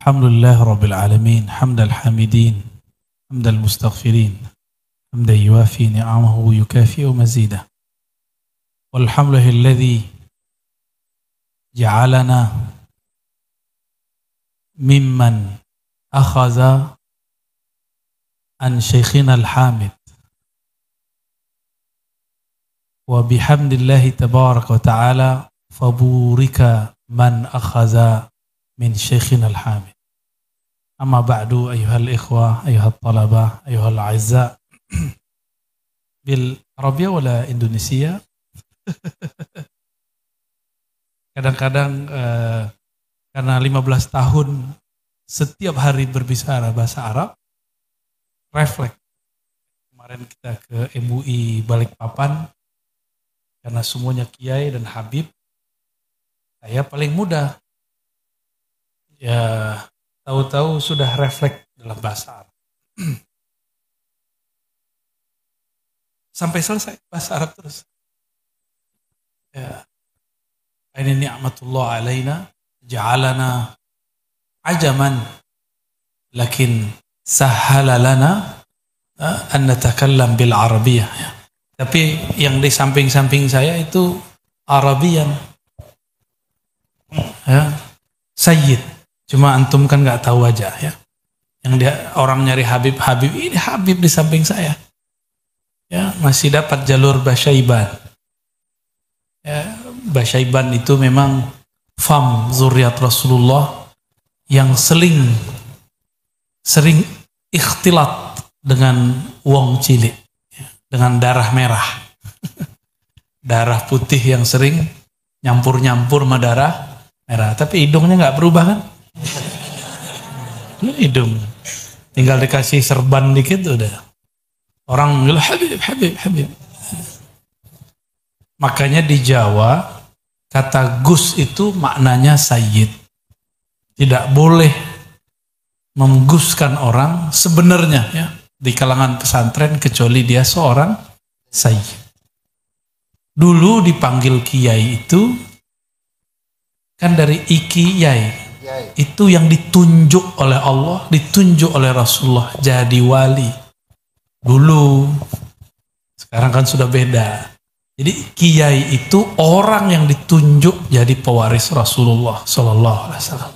Alhamdulillah Rabbil Alamin, hamdal hamidin, hamdal mustaghfirin, hamdan yuwafi ni'amahu yukafi'u mazidah. Walhamdulillahilladzi ja'alana mimman akhaza an syekhina al-hamid. Wa bihamdillahi tabaraka wa ta'ala faburika man akhaza min syekhina al-hamid. Amma ba'du ayuhal ikhwah, ayuhal talabah, ayuhal a'izza bil Arabia wala Indonesia. Kadang-kadang karena 15 tahun setiap hari berbicara bahasa Arab, refleks. Kemarin kita ke MUI Balikpapan, karena semuanya kiai dan habib, saya paling muda. Ya, tahu-tahu sudah refleks dalam bahasa Arab. Sampai selesai bahasa Arab terus. Ya. Ini ni'matullah alaina ja'alana ajaman lakin sahala lana an natakallam bil arabiyah. Ya. Tapi yang di samping-samping saya itu Arabian. Ya. Sayyid. Cuma antum kan nggak tahu aja ya. Yang dia orang nyari Habib, ini Habib di samping saya. Ya, masih dapat jalur Basyaiban. Ya, Basyaiban itu memang fam zuriat Rasulullah yang sering ikhtilat dengan wong cilik, ya, dengan darah merah. Darah putih yang sering nyampur-nyampur sama darah merah. Tapi hidungnya nggak berubah kan? Hidung tinggal dikasih serban dikit udah orang bilang Habib. Makanya di Jawa kata Gus itu maknanya sayyid. Tidak boleh mengguskan orang sebenarnya ya di kalangan pesantren kecuali dia seorang sayyid. Dulu dipanggil kiai itu kan dari iki yai. Itu yang ditunjuk oleh Allah, ditunjuk oleh Rasulullah jadi wali. Dulu, sekarang kan sudah beda. Jadi kiai itu orang yang ditunjuk jadi pewaris Rasulullah Sallallahu Alaihi Wasallam.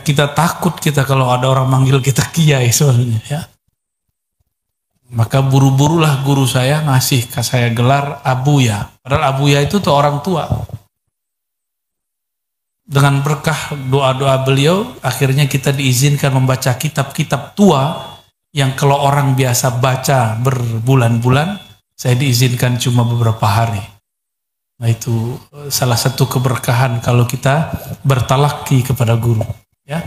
Kita takut kalau ada orang manggil kita kiai soalnya ya. Maka buru-burulah guru saya ngasih ke saya gelar Abuya. Padahal Abuya itu tuh orang tua. Dengan berkah doa-doa beliau, akhirnya kita diizinkan membaca kitab-kitab tua yang kalau orang biasa baca berbulan-bulan, saya diizinkan cuma beberapa hari. Nah itu salah satu keberkahan kalau kita bertalaki kepada guru. Ya,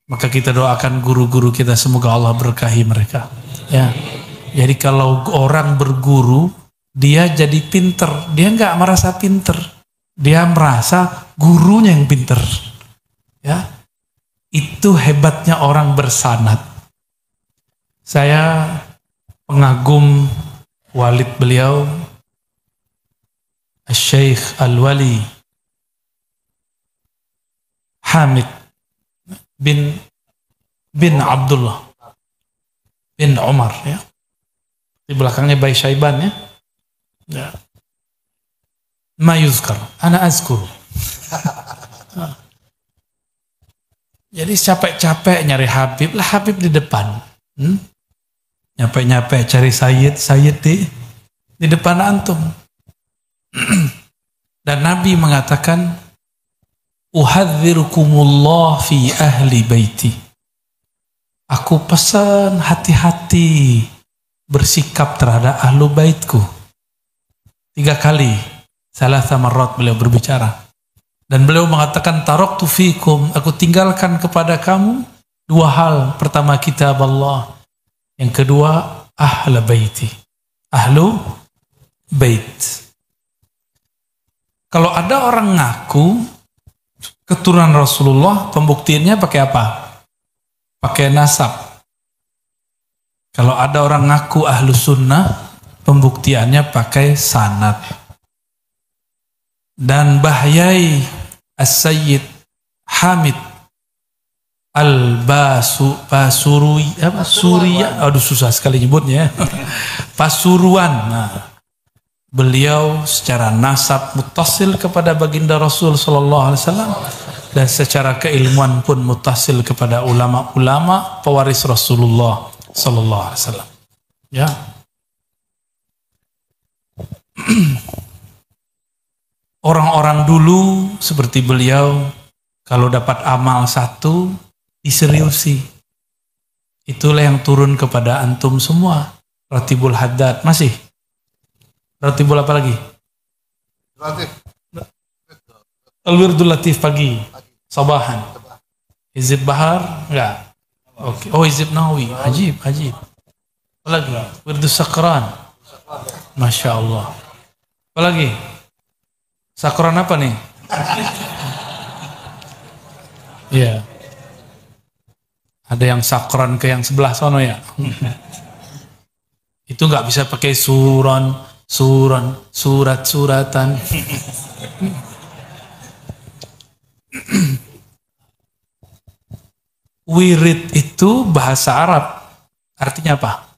maka kita doakan guru-guru kita semoga Allah berkahi mereka. Ya, jadi kalau orang berguru, dia jadi pinter, dia nggak merasa pinter. Dia merasa gurunya yang pinter. Ya. Itu hebatnya orang bersanad. Saya pengagum walid beliau Syekh Al-Wali Hamid bin Abdullah bin Umar ya. Di belakangnya Bayi Syaiban ya. Ya. Ma yuzkar, ana azkur. Jadi capek-capek nyari Habib, lah Habib di depan. Nyapek-nyapek cari Sayyid di depan antum. Dan Nabi mengatakan, uhadzirukumullah fi ahli baiti. Aku pesan hati-hati bersikap terhadap ahlu baitku. 3 kali. Salah marrat beliau berbicara. Dan beliau mengatakan taraktu fikum, aku tinggalkan kepada kamu 2 hal. Pertama kitab Allah. Yang kedua ahlu baiti. Ahlu bait. Kalau ada orang ngaku keturunan Rasulullah, pembuktiannya pakai apa? Pakai nasab. Kalau ada orang ngaku ahlu sunnah, pembuktiannya pakai sanad. Dan Bahyai As-Sayyid Hamid Suriya, aduh susah sekali nyebutnya. Pasuruan. Nah, beliau secara nasab muttasil kepada baginda Rasul sallallahu alaihi wasallam dan secara keilmuan pun muttasil kepada ulama-ulama pewaris Rasulullah sallallahu alaihi wasallam. Ya. Orang-orang dulu seperti beliau kalau dapat amal satu diseriusi. Itulah yang turun kepada antum semua. Ratibul Haddad masih. Ratibul apa lagi? Al-Wirdul Latif pagi. Sabahan. Hizib Bahar enggak. Oke. Oh, Hizib Nawawi. Ajib. Apa lagi? Wirdus Sakran. Masya Allah. Apa lagi? Sakran apa nih? Iya. Ada yang sakran ke yang sebelah sono ya. Itu nggak bisa pakai surat-suratan. Wirid itu bahasa Arab. Artinya apa?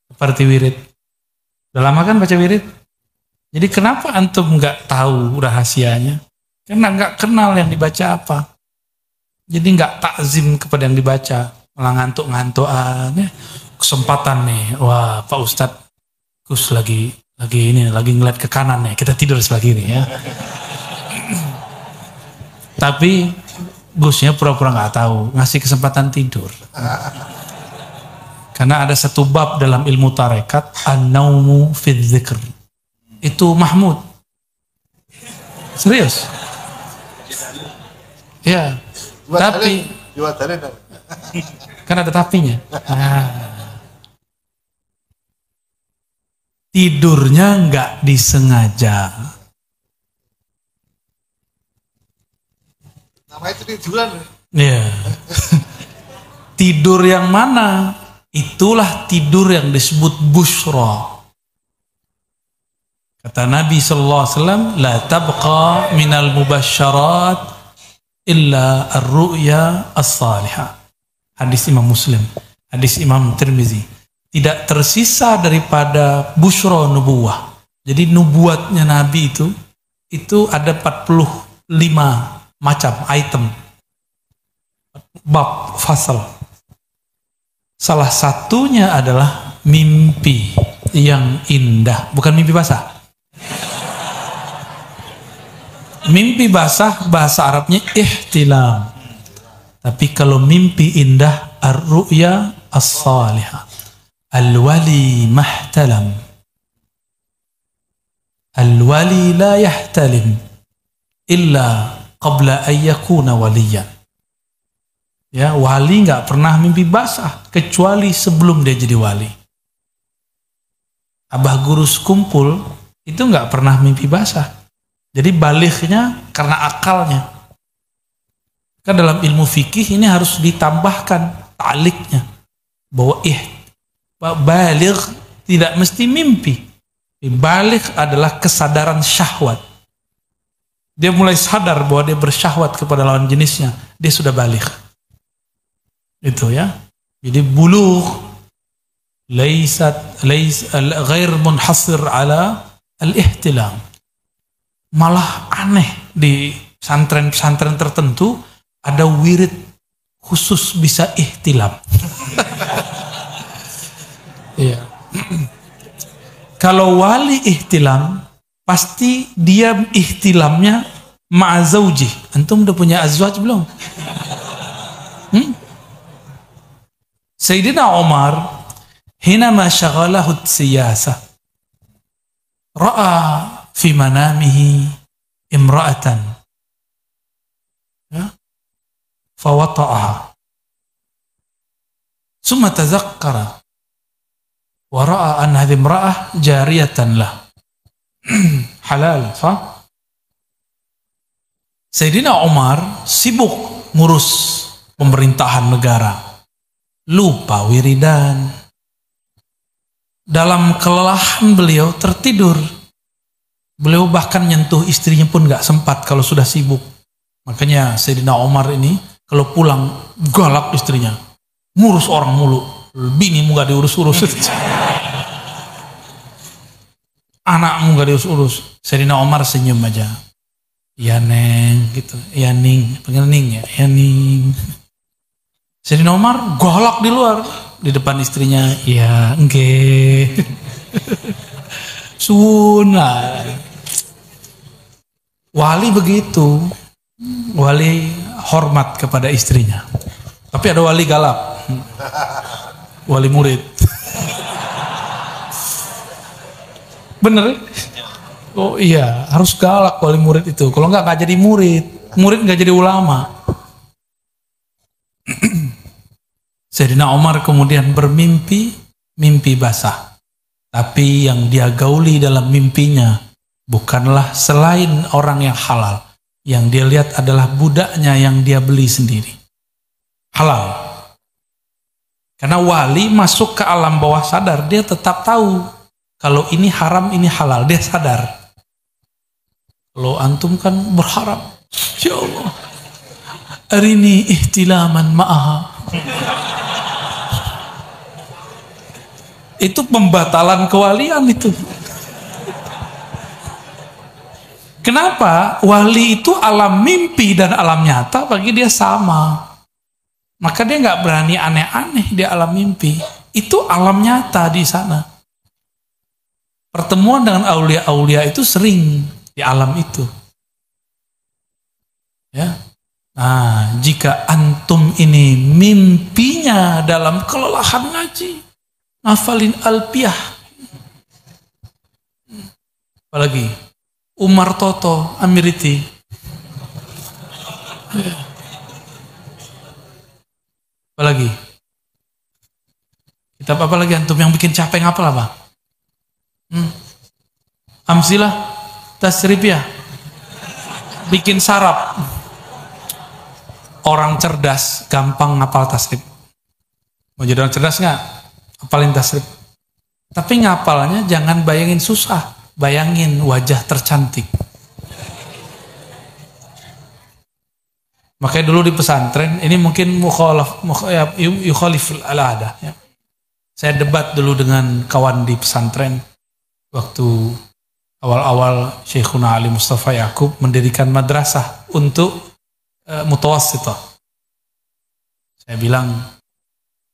Seperti wirid. Udah lama kan baca wirid? Jadi kenapa antum nggak tahu rahasianya? Karena nggak kenal yang dibaca apa. Jadi nggak takzim kepada yang dibaca, malah ngantuk-ngantukan. Kesempatan nih, wah Pak Ustadz Gus lagi ngeliat ke kanan nih, kita tidur sebelah kiri ya. Tapi Gusnya pura-pura nggak tahu, ngasih kesempatan tidur. Karena ada satu bab dalam ilmu tarekat, an-naumu fi dzikr. Itu Mahmud. Serius? Ya. Tapi kan ada tapinya. Tidurnya nggak disengaja. Namanya tiduran. Ya. Tidur yang mana? Itulah tidur yang disebut busyra. Kata Nabi sallallahu alaihi wasallam, la tabqa minal mubasyarat illa ar-ru'ya as-salihah. Hadis Imam Muslim, hadis Imam Tirmizi. Tidak tersisa daripada busyra nubuwah. Jadi nubuatnya Nabi itu ada 45 macam item. Bab fasal. Salah satunya adalah mimpi yang indah, bukan mimpi basah. Mimpi basah bahasa Arabnya ihtilam. Tapi kalau mimpi indah ar-ru'ya as-salihah. Al-wali mahtalam. Al-wali la yahtalim illa qabla an yakuna waliyan. Ya, wali nggak pernah mimpi basah kecuali sebelum dia jadi wali. Abah guru sekumpul itu nggak pernah mimpi basah. Jadi balighnya karena akalnya. Kan dalam ilmu fikih ini harus ditambahkan ta'liknya. Bahwa baligh tidak mesti mimpi. Baligh adalah kesadaran syahwat. Dia mulai sadar bahwa dia bersyahwat kepada lawan jenisnya. Dia sudah baligh. Itu ya. Jadi bulugh ghair munhasir ala al-ihtilam. Malah aneh di pesantren-pesantren tertentu ada wirid khusus bisa ihtilam. Iya. Kalau wali ihtilam pasti dia ihtilamnya ma'azauji. Antum udah punya azwaj belum? Sayyidina Umar hinama syaghalahu siyasah ra'a fi manamihi imra'atan ya fawata'aha summa tazakkara wa ra'a an hadhihi imra'ah jariyatan lah halal sah. Sayyidina Umar sibuk ngurus pemerintahan negara, lupa wiridan. Dalam kelelahan beliau tertidur. Beliau bahkan nyentuh istrinya pun nggak sempat kalau sudah sibuk. Makanya Sayyidina Umar ini kalau pulang galak istrinya. Ngurus orang mulu. Binimu gak diurus-urus. Anakmu gak diurus-urus. Sayyidina Umar senyum aja. Ya Neng gitu. Ya Ning. Panggil Ning ya. Ya Ning. Sayyidina Umar galak di luar. Di depan istrinya. Ya enggak. Sunnah. Wali begitu. Wali hormat kepada istrinya. Tapi ada wali galak. Wali murid. Bener? Oh iya, harus galak wali murid itu. Kalau enggak jadi murid. Murid enggak jadi ulama. Sayyidina Umar kemudian bermimpi, mimpi basah. Tapi yang dia gauli dalam mimpinya bukanlah selain orang yang halal. Yang dia lihat adalah budaknya yang dia beli sendiri. Halal. Karena wali masuk ke alam bawah sadar, dia tetap tahu kalau ini haram, ini halal, dia sadar. Kalau antum kan berharap, ya Allah, arini ihtilaman ma'aha. Itu pembatalan kewalian itu. Kenapa? Wali itu alam mimpi dan alam nyata bagi dia sama. Maka dia nggak berani aneh-aneh di alam mimpi. Itu alam nyata di sana. Pertemuan dengan aulia-aulia itu sering di alam itu. Ya. Nah, jika antum ini mimpinya dalam kelelahan ngaji, ngafalin alpiyah, apalagi Umar Toto Amiriti, apalagi kitab apa lagi antum yang bikin capek ngapal apa? Amsilah Tasrifiyah, bikin sarap. Orang cerdas gampang ngapal tasrif. Mau jadi orang cerdas nggak? Hafalin tasrif. Tapi ngapalnya jangan bayangin susah, bayangin wajah tercantik. Makanya dulu di pesantren, ini mungkin yukhalif al-ada. Ya. Saya debat dulu dengan kawan di pesantren waktu awal-awal Syekhuna Ali Mustafa Yaqub mendirikan madrasah untuk mutawassithah. Saya bilang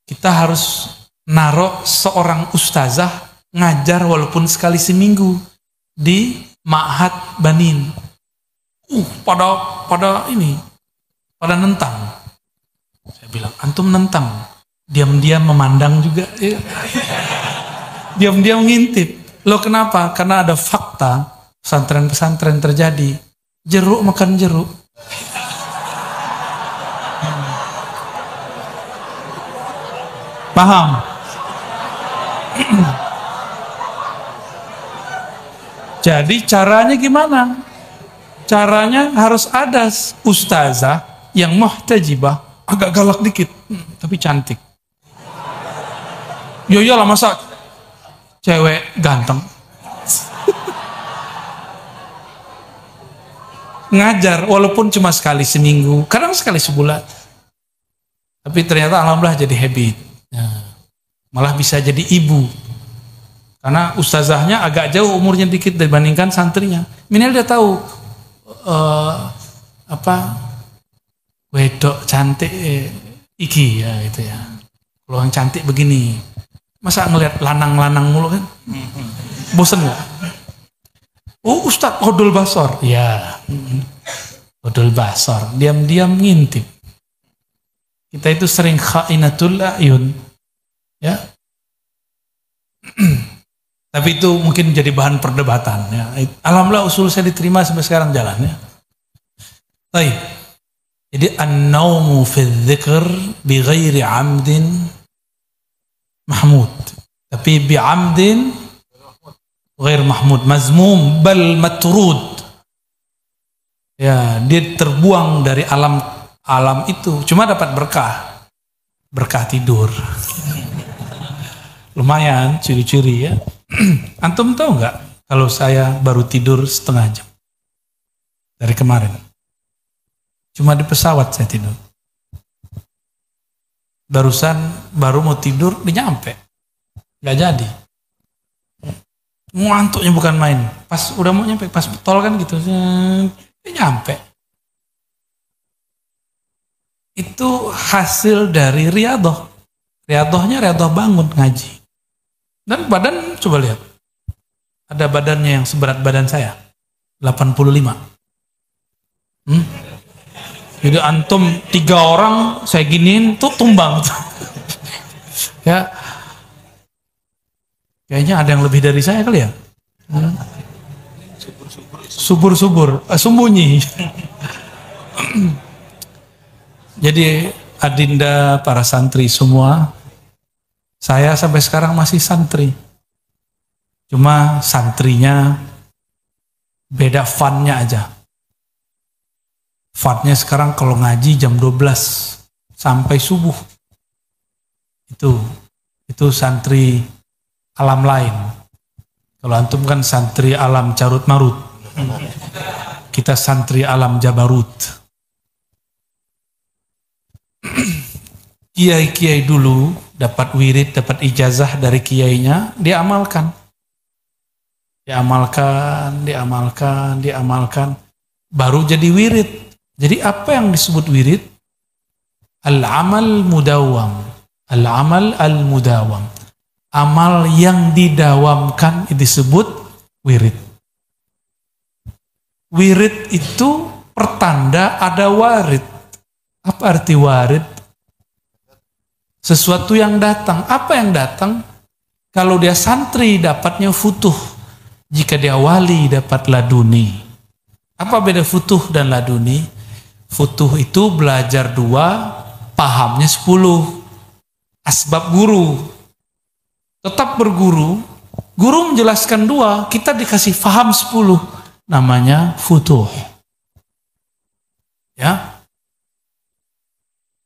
kita harus naruh seorang ustazah ngajar walaupun sekali seminggu di Ma'had Banin. Pada nentang. Saya bilang antum nentang, diam-diam memandang juga. Ya. Diam-diam ngintip. Loh kenapa? Karena ada fakta pesantren-pesantren terjadi. Jeruk makan jeruk. Paham? Jadi caranya gimana? Caranya harus ada ustazah yang muhtajibah, agak galak dikit, tapi cantik. Yo iyalah masa cewek ganteng. Ngajar walaupun cuma sekali seminggu, kadang sekali sebulan. Tapi ternyata alhamdulillah jadi habit. Malah bisa jadi ibu. Karena ustazahnya agak jauh umurnya dikit dibandingkan santrinya. Minimal dia tahu wedok cantik iki ya gitu ya. Kalau yang cantik begini, masa ngelihat lanang-lanang mulu kan? Bosen nggak? Oh Ustadz Odol Basor, ya Odol Basor, diam-diam ngintip. Kita itu sering khainatul ayun, ya. Tapi itu mungkin jadi bahan perdebatan. Ya. Alhamdulillah usul saya diterima sampai sekarang jalan. Ya. Baik. Jadi an-naumu fi dzikr bi ghairi amdin mahmud. Tapi bi amdin ghair mahmud, mazmum bal matrud. Ya, dia terbuang dari alam itu. Cuma dapat berkah tidur. Lumayan ciri-ciri ya. Antum tahu nggak kalau saya baru tidur setengah jam dari kemarin. Cuma di pesawat saya tidur. Barusan baru mau tidur, dia nyampe. Gak jadi. Ngantuknya bukan main. Pas udah mau nyampe, pas tol kan gitu, dia nyampe. Itu hasil dari riadoh. Riadohnya riadoh bangun ngaji. Dan badan coba lihat. Ada badannya yang seberat badan saya. 85. Jadi antum 3 orang saya giniin tuh tumbang. Ya. Kayaknya ada yang lebih dari saya kali ya. Subur-subur, sembunyi. Jadi adinda para santri semua, saya sampai sekarang masih santri. Cuma santrinya beda funnya aja. Funnya sekarang kalau ngaji jam 12 sampai subuh. Itu santri alam lain. Kalau antum kan santri alam carut marut. Kita santri alam jabarut. Kiai-kiai dulu dapat wirid, dapat ijazah dari kiainya, dia amalkan. Diamalkan, baru jadi wirid. Jadi apa yang disebut wirid? Al-amal mudawam. Al-amal al-mudawam. Amal yang didawamkan disebut wirid. Wirid itu pertanda ada warid. Apa arti warid? Sesuatu yang datang. Apa yang datang? Kalau dia santri dapatnya futuh. Jika dia wali dapat laduni. Apa beda futuh dan laduni? Futuh itu belajar 2, pahamnya 10. Asbab guru. Tetap berguru. Guru menjelaskan 2, kita dikasih faham 10. Namanya futuh. Ya.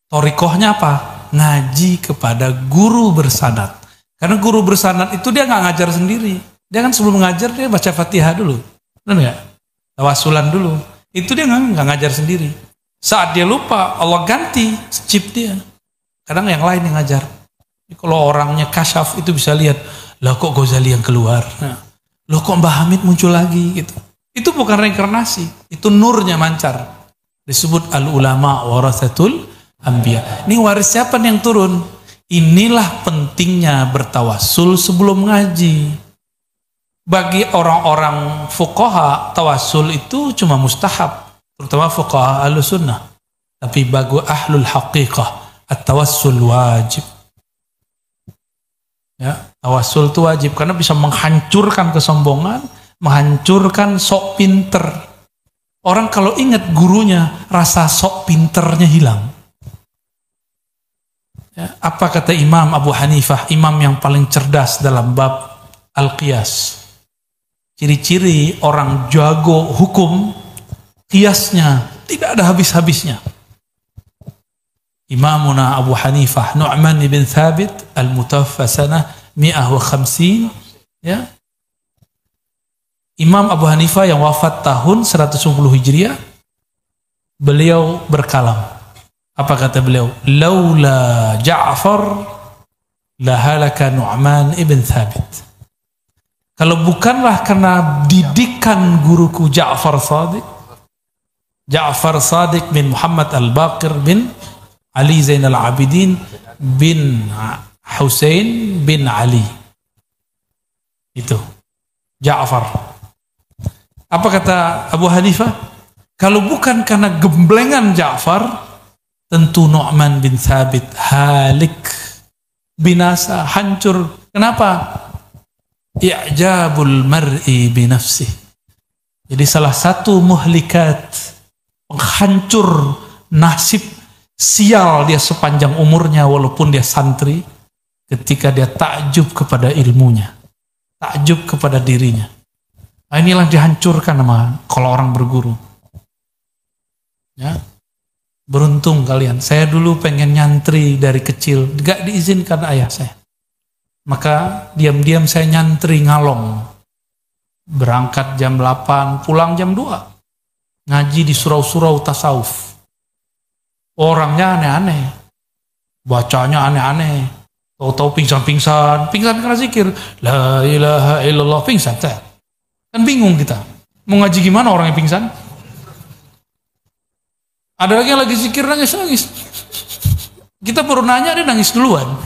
Torikohnya apa? Ngaji kepada guru bersanad. Karena guru bersanad itu dia nggak ngajar sendiri. Dia kan sebelum ngajar dia baca Fatihah dulu. Benar nggak? Tawasulan dulu. Itu dia nggak ngajar sendiri. Saat dia lupa, Allah ganti chip dia. Kadang yang lain yang ngajar. Jadi kalau orangnya kasyaf itu bisa lihat, lah kok Ghazali yang keluar. Nah, loh kok Mbah Hamid muncul lagi gitu. Itu bukan reinkarnasi. Itu nurnya mancar. Disebut al-ulama warathatul anbiya. Ini waris siapa nih yang turun? Inilah pentingnya bertawassul sebelum ngaji. Bagi orang-orang fuqaha, tawassul itu cuma mustahab, terutama fuqaha ahlussunnah. Tapi bagi ahlul haqiqah, at-tawassul wajib. Ya, tawassul itu wajib karena bisa menghancurkan kesombongan, menghancurkan sok pinter. Orang kalau ingat gurunya, rasa sok pinternya hilang. Ya, apa kata Imam Abu Hanifah, imam yang paling cerdas dalam bab al-qiyas? Ciri-ciri orang jago hukum, qiyasnya tidak ada habis-habisnya. Imamuna Abu Hanifah, Nu'man ibn Thabit, al-mutawaffa sanah 150, ya. Imam Abu Hanifah yang wafat tahun 110 Hijriah, beliau berkalam. Apa kata beliau? Laula Ja'far lahalaka Nu'man ibn Thabit. Kalau bukanlah karena didikan guruku Ja'far Sadiq bin Muhammad al-Baqir bin Ali Zainal Abidin bin Husain bin Ali. Itu Ja'far. Apa kata Abu Hanifah? Kalau bukan karena gemblengan Ja'far, tentu Nu'man bin Thabit halik, binasa, hancur. Kenapa? I'jabul mar'i binafsih. Jadi salah satu muhlikat, penghancur nasib, sial dia sepanjang umurnya walaupun dia santri, ketika dia takjub kepada ilmunya, takjub kepada dirinya. Nah, inilah dihancurkan sama kalau orang berguru. Ya. Beruntung kalian. Saya dulu pengen nyantri dari kecil, gak diizinkan ayah saya. Maka diam-diam saya nyantri ngalong. Berangkat jam 8, pulang jam 2. Ngaji di surau-surau tasawuf. Orangnya aneh-aneh. Bacanya aneh-aneh. Tahu-tahu pingsan karena zikir. La ilaha illallah, pingsan. Kan bingung kita. Mau ngaji gimana orang yang pingsan? Ada lagi yang lagi zikir nangis-nangis. Kita baru nanya, dia nangis duluan.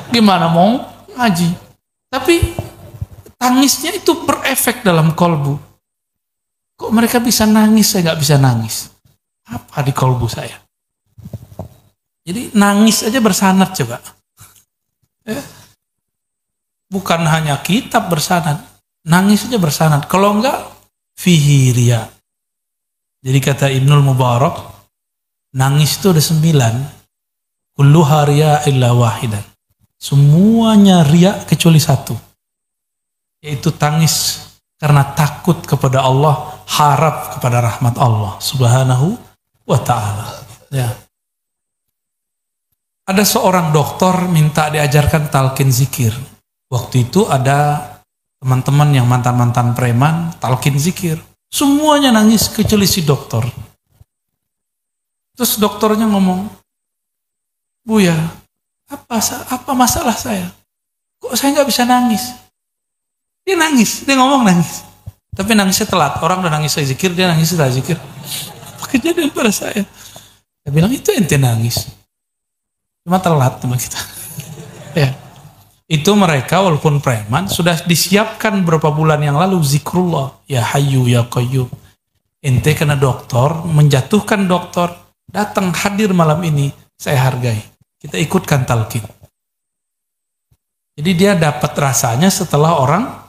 Gimana mau ngaji? Tapi tangisnya itu berefek dalam kolbu. Kok mereka bisa nangis, saya nggak bisa nangis? Apa di kolbu saya? Jadi nangis aja bersanad coba. Bukan hanya kitab bersanad, nangis aja bersanad. Kalau enggak, fihi riya. Jadi kata Ibnul Mubarak, nangis itu ada 9. Kulluha riya illa wahidan. Semuanya riya kecuali 1. Yaitu tangis karena takut kepada Allah, harap kepada rahmat Allah Subhanahu wa ta'ala. Ya. Ada seorang dokter minta diajarkan talqin zikir. Waktu itu ada teman-teman yang mantan-mantan preman, talqin zikir. Semuanya nangis kecuali si dokter. Terus dokternya ngomong, "Buya, apa masalah saya? Kok saya nggak bisa nangis?" Dia nangis, dia ngomong nangis. Tapi nangisnya telat. Orang udah nangis saya zikir, dia nangis setelah zikir. Apa kejadian pada saya? Saya bilang, itu ente nangis. Cuma telat sama kita. Ya. Itu mereka walaupun preman sudah disiapkan beberapa bulan yang lalu zikrullah. Ya Hayyu ya Qayyum. Ente kena dokter, menjatuhkan dokter, datang hadir malam ini, saya hargai. Kita ikutkan talqin. Jadi dia dapat rasanya setelah orang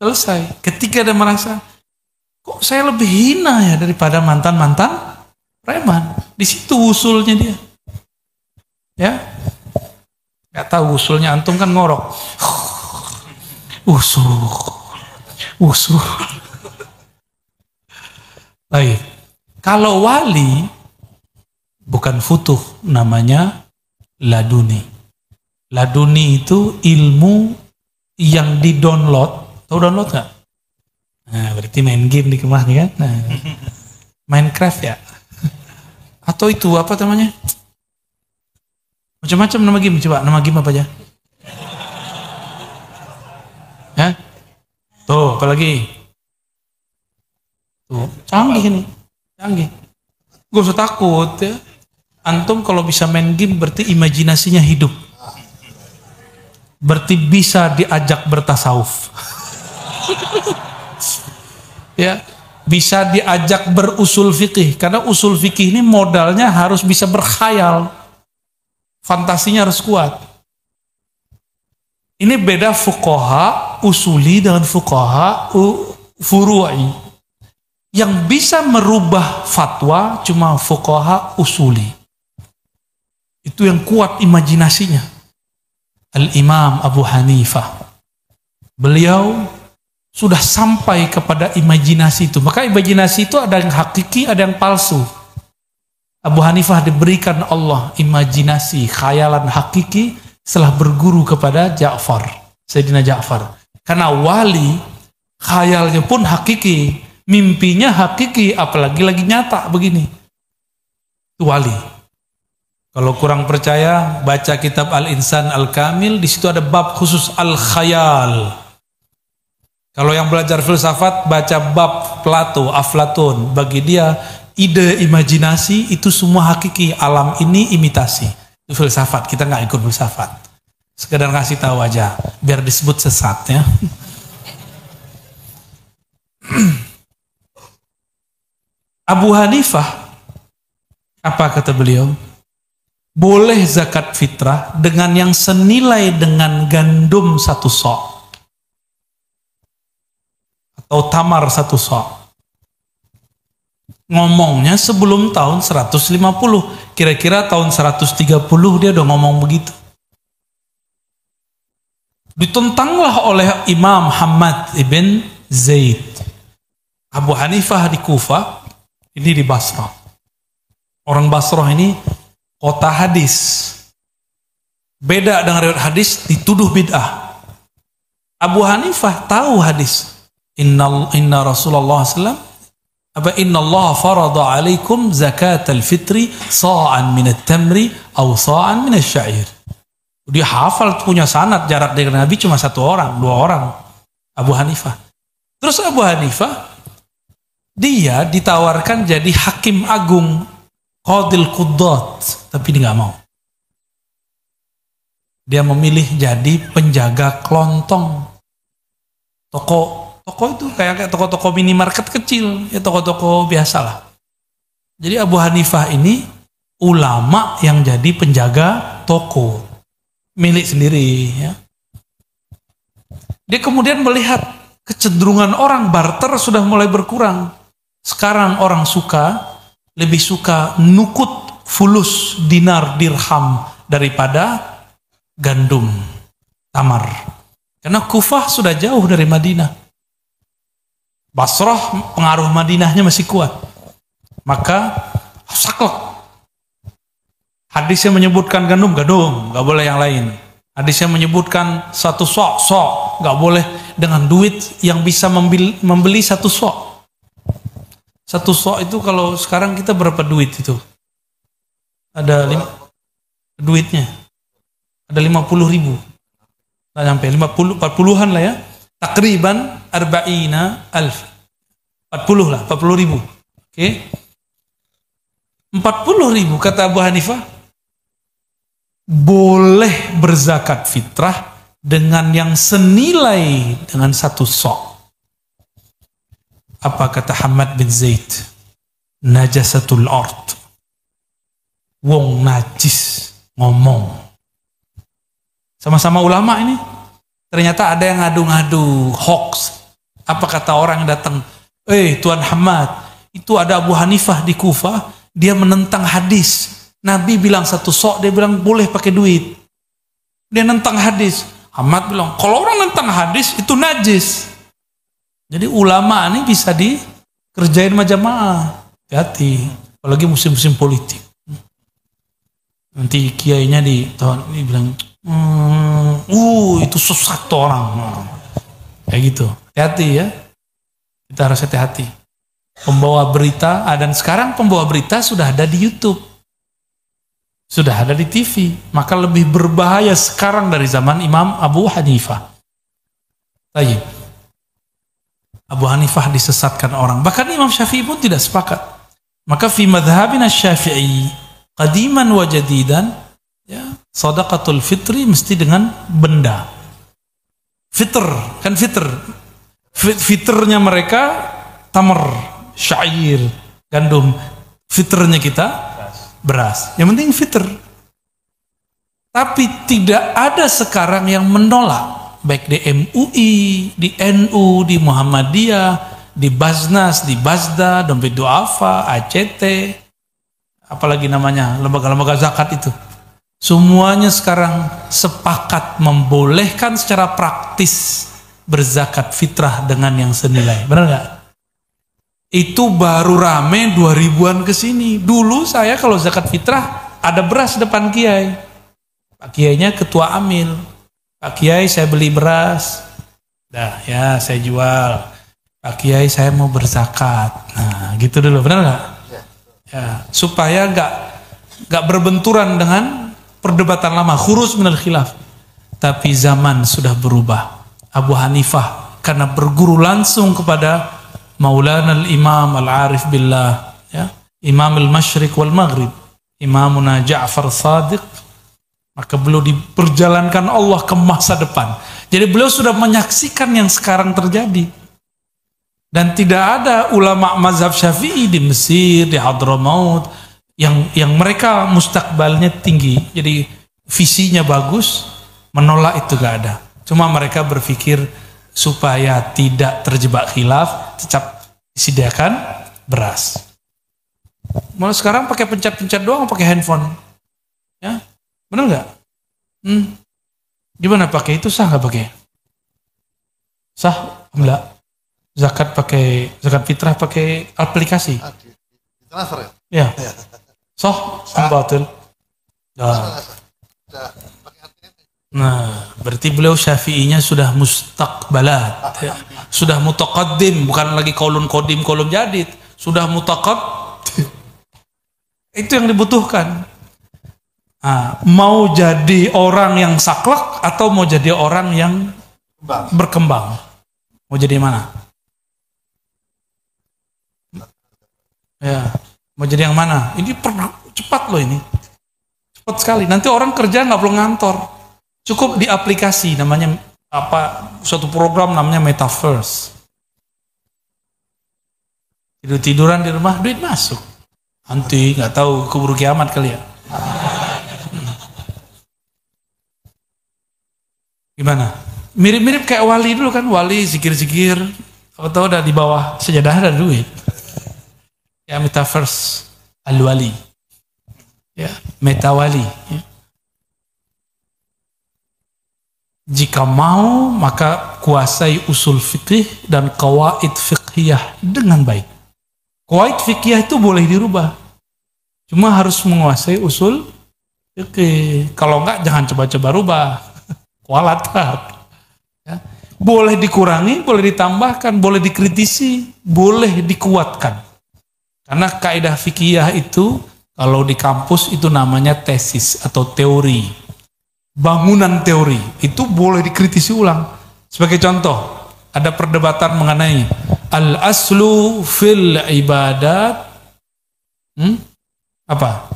selesai. Ketika dia merasa, kok saya lebih hina ya daripada mantan-mantan preman. Di situ usulnya dia. Ya, nggak tahu usulnya, antum kan ngorok. Usul. Baik. Kalau wali bukan futuh, namanya laduni. Laduni itu ilmu yang di-download. Tahu download nggak? Nah, berarti main game di rumah nih kan? Nah, Minecraft ya? Atau itu apa namanya? Macam-macam nama game, coba nama game apa aja? Ya? Tuh, apalagi? Tuh, canggih ini. Canggih. Gak usah takut ya. Antum kalau bisa main game berarti imajinasinya hidup. Berarti bisa diajak bertasawuf. Ya, bisa diajak berusul fikih. Karena usul fikih ini modalnya harus bisa berkhayal. Fantasinya harus kuat. Ini beda fuqaha usuli dengan fuqaha furu'i. Yang bisa merubah fatwa cuma fuqaha usuli. Itu yang kuat imajinasinya. Al-Imam Abu Hanifah. Beliau sudah sampai kepada imajinasi itu. Maka imajinasi itu ada yang hakiki, ada yang palsu. Abu Hanifah diberikan Allah imajinasi, khayalan hakiki setelah berguru kepada Ja'far, Sayyidina Ja'far. Karena wali, khayalnya pun hakiki, mimpinya hakiki, apalagi lagi nyata begini. Itu wali. Kalau kurang percaya, baca kitab Al-Insan Al-Kamil, di situ ada bab khusus al-khayal. Kalau yang belajar filsafat, baca bab Plato, Aflatun. Bagi dia, ide imajinasi itu semua hakiki, alam ini imitasi. Itu filsafat, kita nggak ikut filsafat. Sekedar ngasih tahu aja, biar disebut sesat ya. Abu Hanifah, apa kata beliau? Boleh zakat fitrah dengan yang senilai dengan gandum 1 sok. Atau tamar 1 sok. Ngomongnya sebelum tahun 150. Kira-kira tahun 130 dia udah ngomong begitu. Ditentanglah oleh Imam Muhammad ibn Zaid. Abu Hanifah di Kufah, ini di Basrah. Orang Basrah ini kota hadis. Beda dengan riwayat hadis, dituduh bid'ah. Abu Hanifah tahu hadis. inna Rasulullah SAW inna Allah farada alaikum zakatal fitri sa'an minat tamri aw sa'an minat syair. Dia hafal, punya sanad, jarak dengan Nabi cuma 1 orang, 2 orang, Abu Hanifah. Terus Abu Hanifah dia ditawarkan jadi hakim agung, qadil qudat, tapi dia nggak mau. Dia memilih jadi penjaga kelontong. Toko itu kayak toko-toko minimarket kecil, ya toko-toko biasalah. Jadi Abu Hanifah ini ulama yang jadi penjaga toko milik sendiri, ya. Dia kemudian melihat kecenderungan orang barter sudah mulai berkurang. Sekarang orang lebih suka nukut fulus dinar dirham daripada gandum tamar. Karena Kufah sudah jauh dari Madinah. Basrah pengaruh Madinahnya masih kuat. Maka saklek. Hadisnya menyebutkan gandum, nggak boleh yang lain. Hadisnya menyebutkan 1 sok, nggak boleh dengan duit yang bisa membeli 1 sok. 1 sok itu kalau sekarang kita berapa duit itu? Ada duitnya. Ada 50.000. Nggak sampai 40-an lah ya. Takriban arba'ina alf. 40 lah, 40.000. Oke. 40.000 kata Abu Hanifah boleh berzakat fitrah dengan yang senilai dengan 1 sok. Apa kata Hamad bin Zaid? Najasatul ard. Wong najis ngomong. Sama-sama ulama ini. Ternyata ada yang ngadu-ngadu hoax. Apa kata orang yang datang? Tuan Hamad, itu ada Abu Hanifah di Kufah, dia menentang hadis. Nabi bilang 1 sok, dia bilang boleh pakai duit. Dia nentang hadis. Hamad bilang, kalau orang nentang hadis itu najis. Jadi ulama ini bisa dikerjain majamaah. Hati-hati, apalagi musim-musim politik. Nanti kiainya ini bilang, itu sesat orang. Kayak gitu. Hati-hati ya. Kita harus hati-hati. Pembawa berita, dan sekarang pembawa berita sudah ada di YouTube. Sudah ada di TV. Maka lebih berbahaya sekarang dari zaman Imam Abu Hanifah. Baik. Abu Hanifah disesatkan orang. Bahkan Imam Syafi'i pun tidak sepakat. Maka fi madhabina Syafi'i qadiman wa jadidan, ya, shadaqatul fitri mesti dengan benda. Fitr, kan fitr. Fitrnya mereka tamar, syair, gandum. Fitrnya kita beras. Yang penting fitr. Tapi tidak ada sekarang yang menolak, baik di MUI, di NU, di Muhammadiyah, di Basnas, di Basda, Dompet Duafa, ACT, apalagi namanya, lembaga-lembaga zakat itu. Semuanya sekarang sepakat membolehkan secara praktis berzakat fitrah dengan yang senilai. Benar nggak? Itu baru rame 2000-an ke sini. Dulu saya kalau zakat fitrah ada beras depan kiai. Pak kiainya ketua amil. Pak kiai saya beli beras. Dah ya saya jual. Pak kiai saya mau berzakat. Nah gitu dulu, benar nggak? Ya, supaya nggak berbenturan dengan perdebatan lama, khurus minal khilaf. Tapi zaman sudah berubah. Abu Hanifah karena berguru langsung kepada Maulana al-Imam al-Arif billah, ya, Imam al-Masyriq wal Maghrib, Imamuna Ja'far Sadiq, maka beliau diperjalankan Allah ke masa depan. Jadi beliau sudah menyaksikan yang sekarang terjadi. Dan tidak ada ulama mazhab Syafi'i di Mesir, di Hadramaut yang mereka mustakbalnya tinggi. Jadi visinya bagus, menolak itu gak ada. Cuma mereka berpikir supaya tidak terjebak khilaf, tetap disediakan beras. Malah sekarang pakai pencet-pencet doang, pakai handphone. Ya, benar nggak? Gimana pakai itu, sah nggak pakai? Sah enggak? Zakat fitrah pakai aplikasi. Transfer ya? Ya. Sah, batil. Nah, berarti beliau Syafi'inya sudah mustaqbalat. Ya. sudah mutaqaddim, bukan lagi qaulun qadim, qaulun jadid, sudah mutaqaddim. Itu yang dibutuhkan. Mau jadi orang yang saklek atau mau jadi orang yang berkembang? Mau jadi mana? Ya, mau jadi yang mana? Ini cepat loh ini. Cepat sekali. Nanti orang kerja nggak perlu ngantor. Cukup di aplikasi namanya suatu program namanya Metaverse. Tidur-tiduran di rumah, duit masuk. Nanti nggak tahu keburu kiamat kali ya. Gimana? Mirip-mirip kayak wali dulu kan, wali zikir-zikir, atau udah di bawah sejadah ada duit. Ya Metaverse al-wali. Ya, metawali. Ya. Jika mau maka kuasai usul fikih dan qawaid fiqhiyah dengan baik. Qawaid fiqhiyah itu boleh dirubah. Cuma harus menguasai usul fikih. Kalau enggak jangan coba-coba rubah. Kualat. Ya. Boleh dikurangi, boleh ditambahkan, boleh dikritisi, boleh dikuatkan. Karena kaidah fikih itu kalau di kampus itu namanya tesis atau teori. Bangunan teori itu boleh dikritisi ulang. Sebagai contoh, ada perdebatan mengenai al-aslu fil ibadat. Apa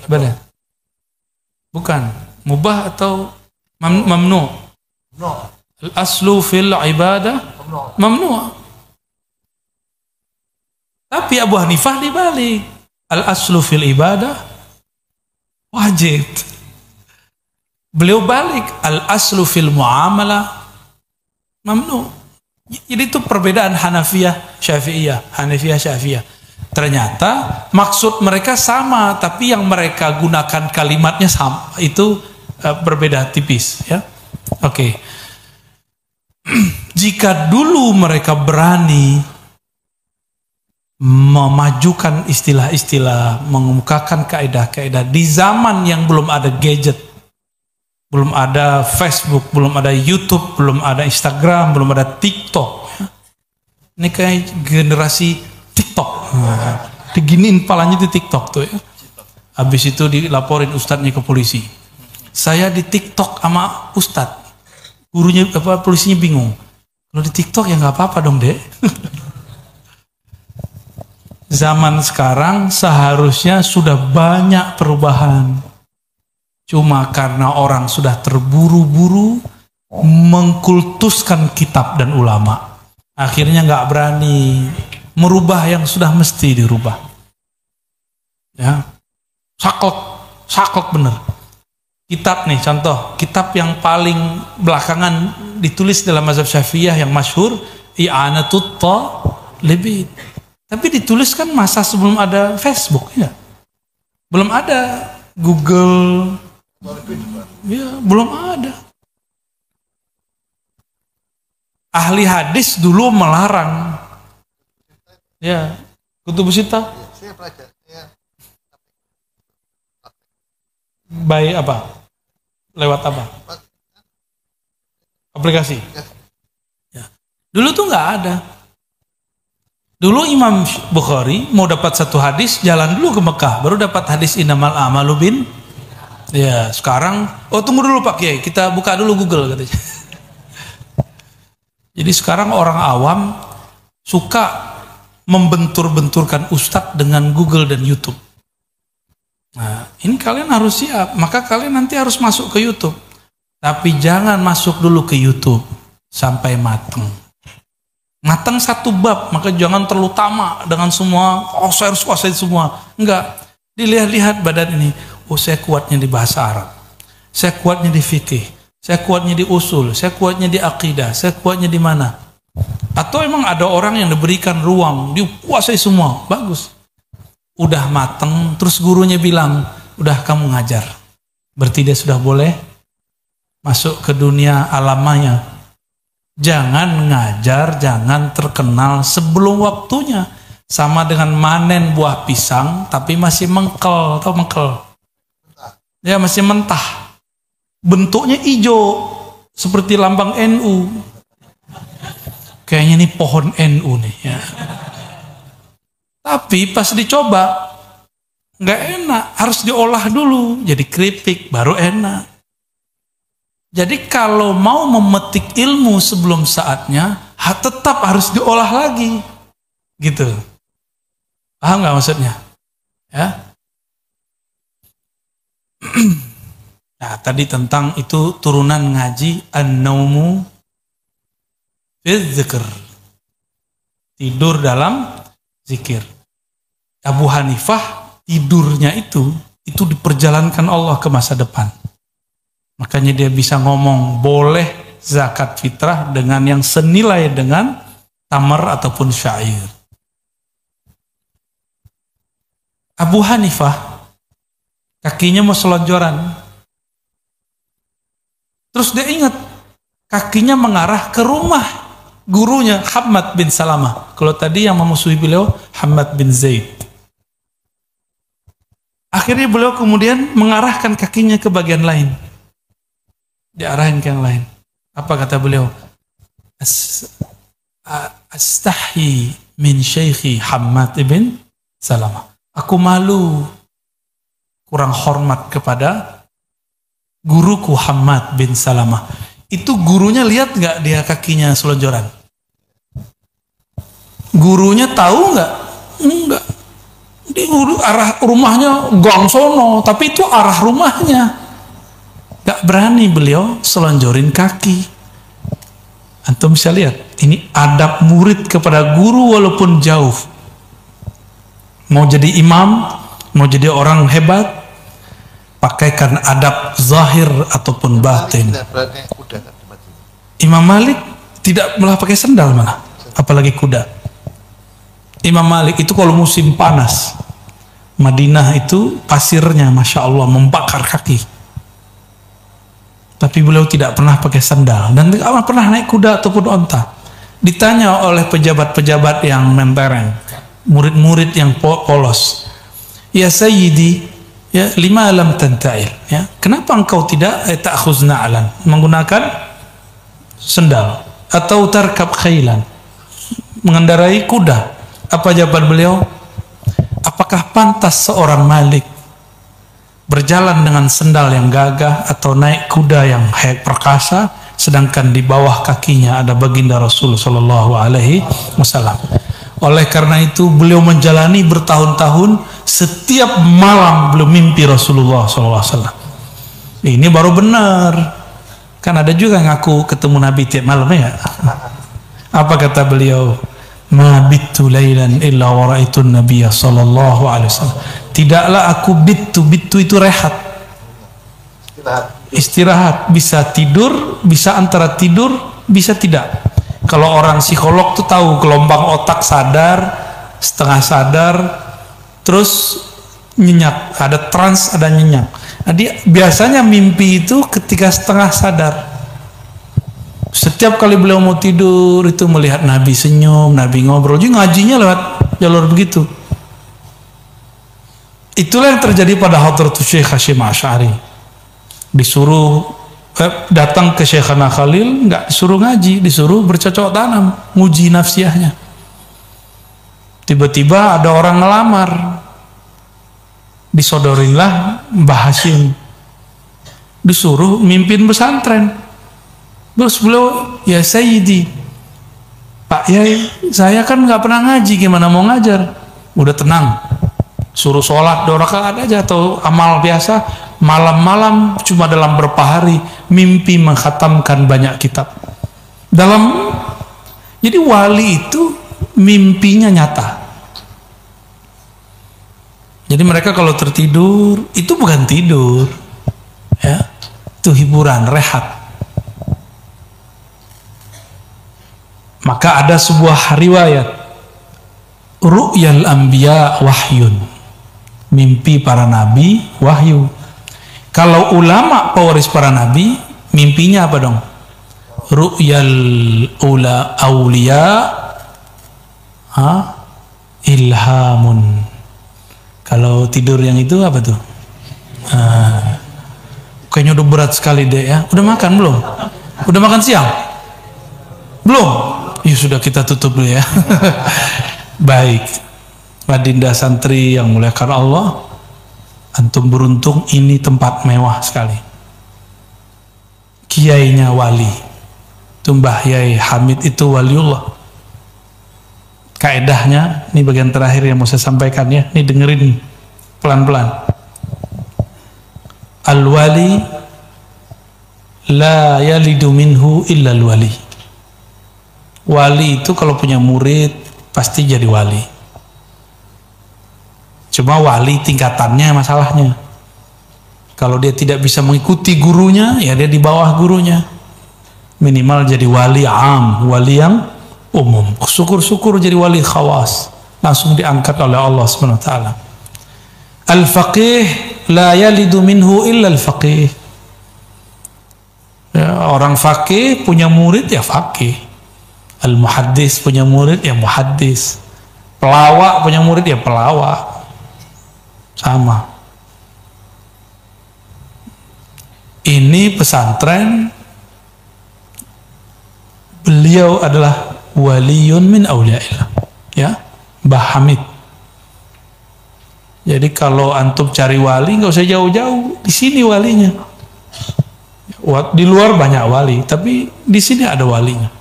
ibadah? Bukan. Mubah atau mamnu? Al-aslu fil ibadah mamnu. Tapi Abu Hanifah dibalik. Al-aslu fil ibadah wajib. Beliau balik. Al-aslu fil muamalah mamnu. Jadi itu perbedaan Hanafiyah Syafi'iyah. Hanafiyah Syafi'iyah. Ternyata maksud mereka sama, tapi yang mereka gunakan kalimatnya sama. Itu berbeda tipis. Ya, oke. Jika dulu mereka berani memajukan istilah-istilah, mengemukakan kaidah-kaidah di zaman yang belum ada gadget, belum ada Facebook, belum ada YouTube, belum ada Instagram, belum ada TikTok. Ini kayak generasi TikTok. Diginiin palanya di TikTok tuh ya. Habis itu dilaporin ustadznya ke polisi. Saya di TikTok sama ustadz. Gurunya polisinya bingung. Kalau di TikTok ya nggak apa-apa dong, Dek. Zaman sekarang seharusnya sudah banyak perubahan. Cuma karena orang sudah terburu-buru mengkultuskan kitab dan ulama. Akhirnya nggak berani merubah yang sudah mesti dirubah. Ya, saklek bener. Kitab nih contoh, kitab yang paling belakangan ditulis dalam mazhab Syafi'iyah yang masyhur, I'anatut Talibin. Tapi ditulis kan masa sebelum ada Facebook, ya. Belum ada Google, ya, belum ada. Ahli hadis dulu melarang, ya, Kutubus Sittah. Baik apa? Lewat apa? Aplikasi. Ya. Dulu tuh nggak ada. Dulu Imam Bukhari mau dapat satu hadis, jalan dulu ke Mekah, baru dapat hadis innamal a'malu bin. Ya, sekarang, tunggu dulu Pak Kiai, kita buka dulu Google katanya. Jadi sekarang orang awam suka membentur-benturkan ustadz dengan Google dan YouTube. Nah, ini kalian harus siap, maka kalian nanti harus masuk ke YouTube. Tapi jangan masuk dulu ke YouTube sampai mateng. Matang satu bab, maka jangan terlalu tamak dengan semua, saya harus kuasai semua. Enggak, dilihat-lihat badan ini, saya kuatnya di bahasa Arab, saya kuatnya di fikih, saya kuatnya di usul, saya kuatnya di akidah, saya kuatnya di mana. Atau emang ada orang yang diberikan ruang, dikuasai semua, bagus. Udah mateng, terus gurunya bilang, udah kamu ngajar. Berarti dia sudah boleh masuk ke dunia alamanya. Jangan ngajar, jangan terkenal sebelum waktunya. Sama dengan manen buah pisang, tapi masih mengkel, atau mengkel. Ya, masih mentah. Bentuknya hijau, seperti lambang NU. kayaknya ini pohon NU nih ya. Tapi pas dicoba nggak enak, harus diolah dulu jadi keripik baru enak. Jadi kalau mau memetik ilmu sebelum saatnya, tetap harus diolah lagi, gitu. Paham nggak maksudnya? Ya. Nah, tadi tentang itu turunan ngaji an-naumu fidzikr, tidur dalam zikir. Abu Hanifah tidurnya itu diperjalankan Allah ke masa depan. Makanya dia bisa ngomong boleh zakat fitrah dengan yang senilai dengan tamar ataupun syair. Abu Hanifah kakinya mau selonjoran. Terus dia ingat kakinya mengarah ke rumah gurunya Hammad bin Salamah. Kalau tadi yang memusuhi beliau Hammad bin Zaid. Akhirnya beliau kemudian mengarahkan kakinya ke bagian lain. Diarahin ke yang lain. Apa kata beliau? Astahi min syekhi Hammad bin Salamah. Aku malu, kurang hormat kepada guruku Hammad bin Salamah. Itu gurunya lihat nggak dia kakinya selonjoran? Gurunya tahu nggak? Enggak. Di arah rumahnya gang sono, tapi itu arah rumahnya. Gak berani beliau selonjorin kaki. Antum bisa lihat, ini adab murid kepada guru walaupun jauh. Mau jadi imam, mau jadi orang hebat, pakaikan adab zahir ataupun batin. Imam Malik tidak malah pakai sendal malah, apalagi kuda. Imam Malik itu kalau musim panas, Madinah itu pasirnya Masya Allah membakar kaki. Tapi beliau tidak pernah pakai sandal dan tidak pernah naik kuda ataupun onta. Ditanya oleh pejabat-pejabat yang mentereng, murid-murid yang polos, ya Sayyidi, ya lima lam tanta'il, ya kenapa engkau tidak ta'khuzna alan, menggunakan sendal atau tarkab khailan, mengendarai kuda? Apa jawaban beliau? Apakah pantas seorang Malik berjalan dengan sendal yang gagah atau naik kuda yang perkasa, sedangkan di bawah kakinya ada baginda Rasul Shallallahu Alaihi Wasallam? Oleh karena itu beliau menjalani bertahun-tahun, setiap malam beliau mimpi Rasulullah Shallallahu Alaihi Wasallam. Ini baru benar. Kan ada juga ngaku ketemu Nabi tiap malam ya. Apa kata beliau? Ma bittu lailan illa wa ra'aitu nabiyya sallallahu alaihi wasallam. Tidaklah aku bittu itu rehat. Istirahat, bisa tidur, bisa antara tidur, bisa tidak. Kalau orang psikolog tuh tahu gelombang otak sadar, setengah sadar, terus nyenyak, ada trans, ada nyenyak. Nah, dia biasanya mimpi itu ketika setengah sadar. Setiap kali beliau mau tidur itu melihat Nabi senyum, Nabi ngobrol, juga ngajinya lewat jalur begitu. Itulah yang terjadi pada Hadratus Syekh Hasyim Asy'ari. Disuruh datang ke Syekhana Khalil, nggak disuruh ngaji, disuruh bercocok tanam, nguji nafsiyahnya. Tiba-tiba ada orang ngelamar, disodorinlah Mbah Hasyim, disuruh mimpin pesantren. Terus beliau, ya Sayyidi, Pak Yai, saya kan nggak pernah ngaji, gimana mau ngajar? Udah tenang, suruh sholat 2 rakaat aja atau amal biasa. Malam-malam cuma dalam berapa hari mimpi mengkhatamkan banyak kitab. Jadi wali itu mimpinya nyata. Jadi mereka kalau tertidur itu bukan tidur, ya, itu hiburan, rehat. Maka ada sebuah riwayat, ru'yal anbiya wahyun, mimpi para nabi wahyu. Kalau ulama pewaris para nabi, mimpinya apa dong? Ru'yal awliya ilhamun. Kalau tidur yang itu apa tuh? Kayaknya udah berat sekali deh ya. Udah makan belum? Udah makan siang? Belum? Ya sudah, kita tutup dulu ya. Baik, Adinda santri yang muliakan Allah, antum beruntung, ini tempat mewah sekali. Kiainya wali, Mbah Yai Hamid itu waliullah. Kaedahnya, ini bagian terakhir yang mau saya sampaikan ya, ini dengerin pelan-pelan. Al-wali la yalidu minhu illa al-wali. Wali itu kalau punya murid pasti jadi wali. Cuma wali tingkatannya masalahnya. Kalau dia tidak bisa mengikuti gurunya, ya dia di bawah gurunya. Minimal jadi wali am, wali yang umum. Syukur-syukur jadi wali khawas, langsung diangkat oleh Allah SWT. Al-faqih la yalidu minhu illa al-faqih. Ya, orang faqih punya murid ya faqih. Al-muhaddis punya murid ya muhaddis. Pelawak punya murid ya pelawak. Sama. Ini pesantren, beliau adalah waliyun min awliyaillah, ya, Mbah Hamid. Jadi kalau antum cari wali nggak usah jauh-jauh, di sini walinya. Di luar banyak wali, tapi di sini ada walinya.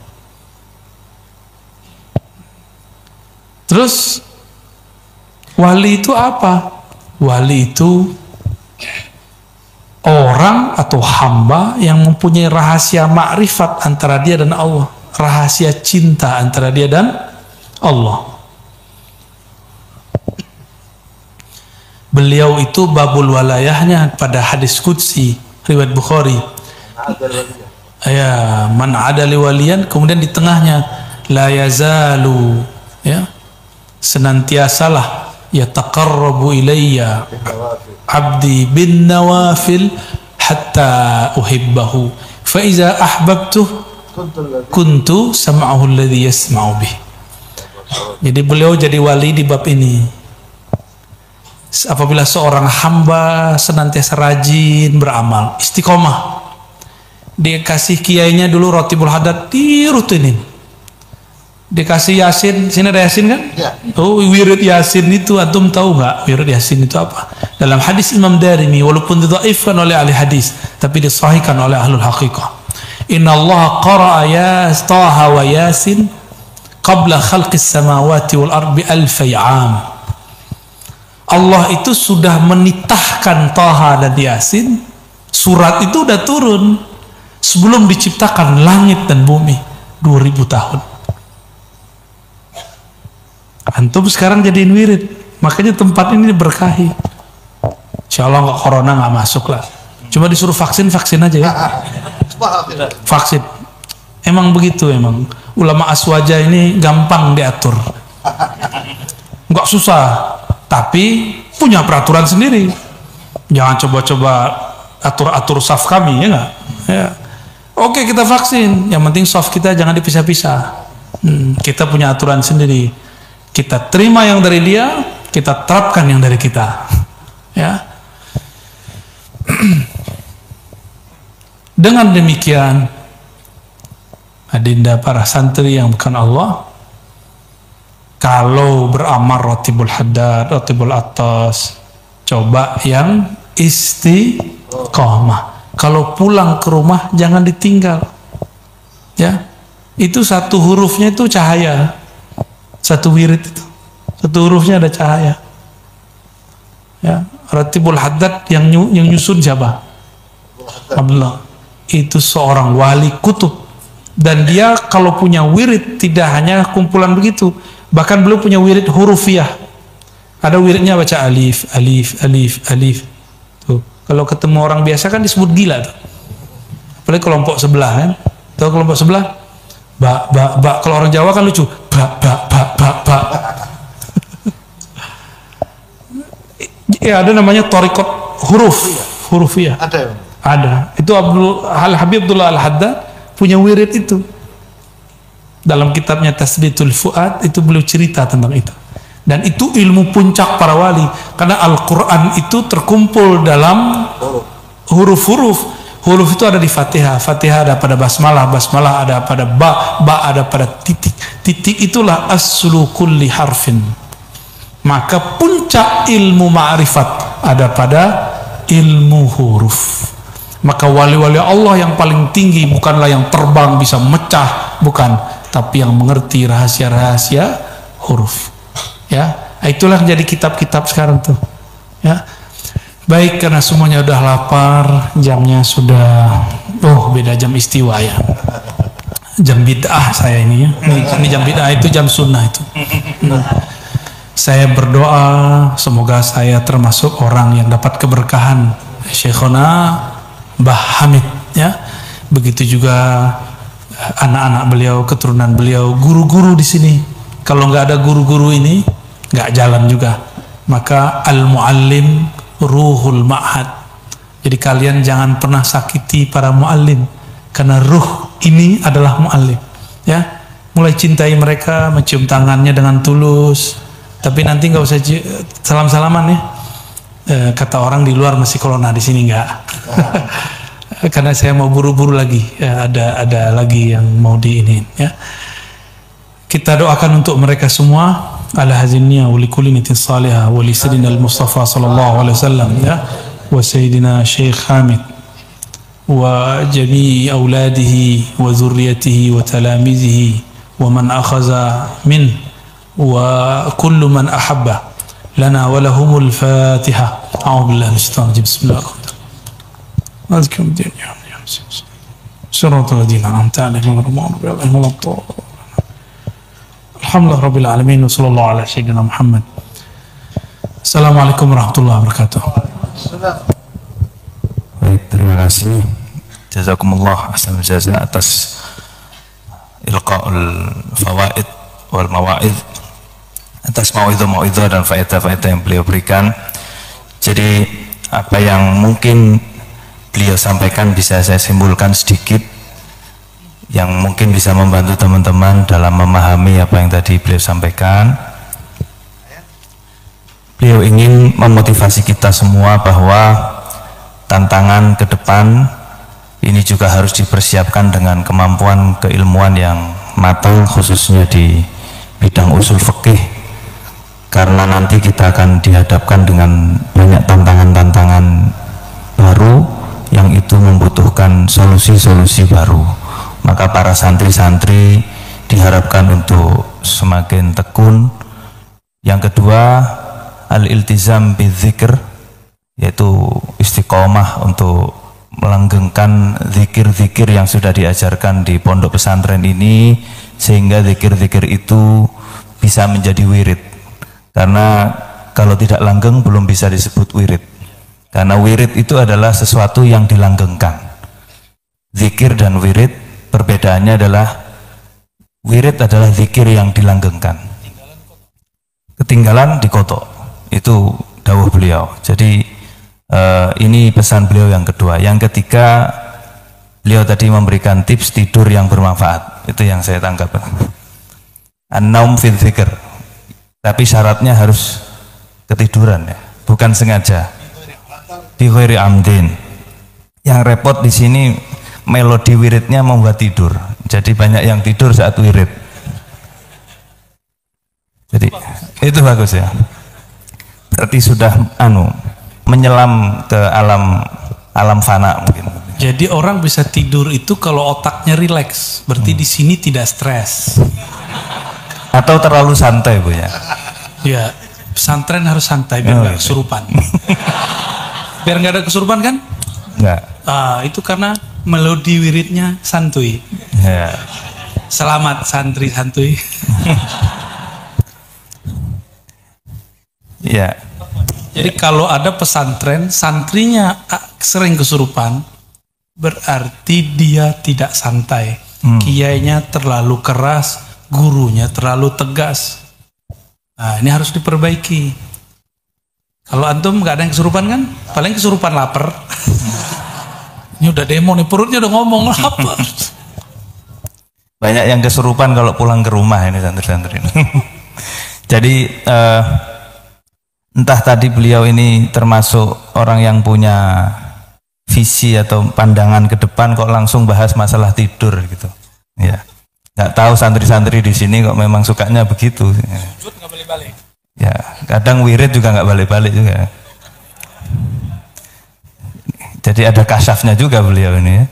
Terus wali itu apa? Wali itu orang atau hamba yang mempunyai rahasia makrifat antara dia dan Allah, rahasia cinta antara dia dan Allah. Beliau itu babul walayahnya pada hadis qudsi riwayat Bukhari. Ya, man adali waliyan, kemudian di tengahnya la yazalu, ya, senantiasalah yataqarrabu ilayya abdi bin nawafil hatta uhibbahu fa iza ahbabtuh kuntu sam'ahu alladhi yasma'u bih. Jadi beliau jadi wali di bab ini. Apabila seorang hamba senantiasa rajin beramal, istiqomah, dia kasih kiainya dulu Ratibul Haddad dirutinin, dikasih Yasin, sini ada Yasin kan? Ya. Oh, wirid Yasin itu antum tahu nggak? Wirid Yasin itu apa? Dalam hadis Imam Darimi, walaupun didhaifkan oleh ahli hadis, tapi disahihkan oleh ahlul haqiqah. Inna Allah qara'a Taha wa Yasin qabla khalqis samawati wal ardi alfi 'am. Allah itu sudah menitahkan Taha dan Yasin, surat itu udah turun sebelum diciptakan langit dan bumi 2000 tahun. Antum sekarang jadiin wirid, makanya tempat ini diberkahi. Insya Allah nggak corona nggak masuk lah. Cuma disuruh vaksin aja ya. Vaksin. Emang begitu emang. Ulama aswaja ini gampang diatur. Nggak susah, tapi punya peraturan sendiri. Jangan coba-coba atur saf kami, ya nggak? Ya. Oke, kita vaksin. Yang penting saf kita jangan dipisah-pisah. Kita punya aturan sendiri. Kita terima yang dari dia, kita terapkan yang dari kita. Ya. Dengan demikian, adinda para santri yang bukan Allah, kalau beramal Ratibul Haddad, Ratibul Atas, coba yang istiqomah. Kalau pulang ke rumah jangan ditinggal. Ya. Itu satu hurufnya itu cahaya. Satu wirid itu, satu hurufnya ada cahaya. Ya, Ratibul Haddad yang nyusun siapa? Abdullah. Itu seorang wali kutub, dan dia kalau punya wirid tidak hanya kumpulan begitu, bahkan beliau punya wirid hurufiah. Ada wiridnya baca alif, alif, alif, alif. Tuh, kalau ketemu orang biasa kan disebut gila tuh. Apalagi kelompok sebelah kan? Tahu kelompok sebelah? Ba. Kalau orang Jawa kan lucu. Ba. Ya, ada namanya thariqat hurufiyah. Ada. Itu Habib Abdullah Al-Haddad punya wirid itu. Dalam kitabnya Tasbitul Fuad itu beliau cerita tentang itu. Dan itu ilmu puncak para wali, karena Al-Quran itu terkumpul dalam huruf-huruf. Huruf itu ada di Fatihah, Fatihah ada pada basmalah, basmalah ada pada ba, ba ada pada titik. Titik itulah aslu kulli harfin. Maka puncak ilmu ma'rifat ada pada ilmu huruf. Maka wali-wali Allah yang paling tinggi bukanlah yang terbang bisa mecah, bukan, tapi yang mengerti rahasia-rahasia huruf. Ya, itulah yang jadi kitab-kitab sekarang tuh. Ya. Baik, karena semuanya udah lapar, jamnya sudah beda jam istiwa ya. Jam bid'ah saya ini ya. Ini jam bid'ah, itu jam sunnah itu. Saya berdoa semoga saya termasuk orang yang dapat keberkahan Syekhona Mbah Hamid ya. Begitu juga anak-anak beliau, keturunan beliau, guru-guru di sini. Kalau nggak ada guru-guru ini nggak jalan juga. Maka al-muallim ruhul ma'had. Jadi kalian jangan pernah sakiti para muallim, karena ruh ini adalah muallim ya. Mulai cintai mereka, mencium tangannya dengan tulus, tapi nanti nggak usah salam-salaman ya. Kata orang di luar masih corona, di sini nggak. Karena saya mau buru-buru lagi ya, ada lagi yang mau diinin ya. Kita doakan untuk mereka semua على هذه النية ولكل نية صالحة ولسيدنا المصطفى صلى الله عليه وسلم وسيدنا الشيخ حامد وجميع أولاده وذريته وتلاميذه ومن أخذ منه وكل من أحبه لنا ولهم الفاتحة. أعوذ بالله من الشيطان الرجيم. بسم الله الرحمن الرحيم. أذكر الدنيا صراط الذين أنعمت عليهم غير المغضوب عليهم ولا الضالين. Alhamdulillah Rabbil Alamin. Wassallallahu ala sayyidina Muhammad. Assalamualaikum warahmatullahi wabarakatuh. Baik, terima kasih. Jazakumullah ahsanul jaza atas ilqaul fawaid wal mawaid, atas mauidhah dan faedah-faedah yang beliau berikan. Jadi apa yang mungkin beliau sampaikan bisa saya simpulkan sedikit, yang mungkin bisa membantu teman-teman dalam memahami apa yang tadi beliau sampaikan. Beliau ingin memotivasi kita semua bahwa tantangan ke depan ini juga harus dipersiapkan dengan kemampuan keilmuan yang matang, khususnya di bidang usul fikih, karena nanti kita akan dihadapkan dengan banyak tantangan-tantangan baru yang itu membutuhkan solusi-solusi baru. Maka para santri-santri diharapkan untuk semakin tekun. Yang kedua, al-iltizam bidzikr, yaitu istiqomah untuk melanggengkan zikir-zikir yang sudah diajarkan di pondok pesantren ini, sehingga zikir-zikir itu bisa menjadi wirid. Karena kalau tidak langgeng belum bisa disebut wirid. Karena wirid itu adalah sesuatu yang dilanggengkan. Zikir dan wirid perbedaannya adalah wirid adalah zikir yang dilanggengkan, ketinggalan dikotok, itu dawuh beliau. Jadi ini pesan beliau yang kedua. Yang ketiga, beliau tadi memberikan tips tidur yang bermanfaat. Itu yang saya tangkap. An-naum fil dzikr, tapi syaratnya harus ketiduran ya, bukan sengaja. Bi ghairi amdin. Yang repot di sini melodi wiridnya membuat tidur. Jadi banyak yang tidur saat wirid. Jadi itu bagus ya. Berarti sudah menyelam ke alam fana mungkin. Jadi orang bisa tidur itu kalau otaknya rileks. Berarti di sini tidak stres. Atau terlalu santai Bu ya. Ya, pesantren harus santai biar nggak kesurupan. Biar nggak ada kesurupan kan? Enggak. Itu karena melodi wiridnya santuy. Ya. Selamat santri santuy. Ya. Jadi kalau ada pesantren santrinya sering kesurupan, berarti dia tidak santai. Kiainya terlalu keras, gurunya terlalu tegas. Nah, ini harus diperbaiki. Kalau antum nggak ada yang kesurupan kan, paling kesurupan lapar. Ini udah demo nih, perutnya udah ngomong lapar. Banyak yang kesurupan kalau pulang ke rumah ini santri-santri. Jadi entah tadi beliau ini termasuk orang yang punya visi atau pandangan ke depan kok langsung bahas masalah tidur gitu. Ya. Nggak tahu santri-santri di sini kok memang sukanya begitu. Sujud nggak balik-balik. Ya, kadang wirid juga nggak balik-balik juga. Jadi ada kasyafnya juga beliau ini ya.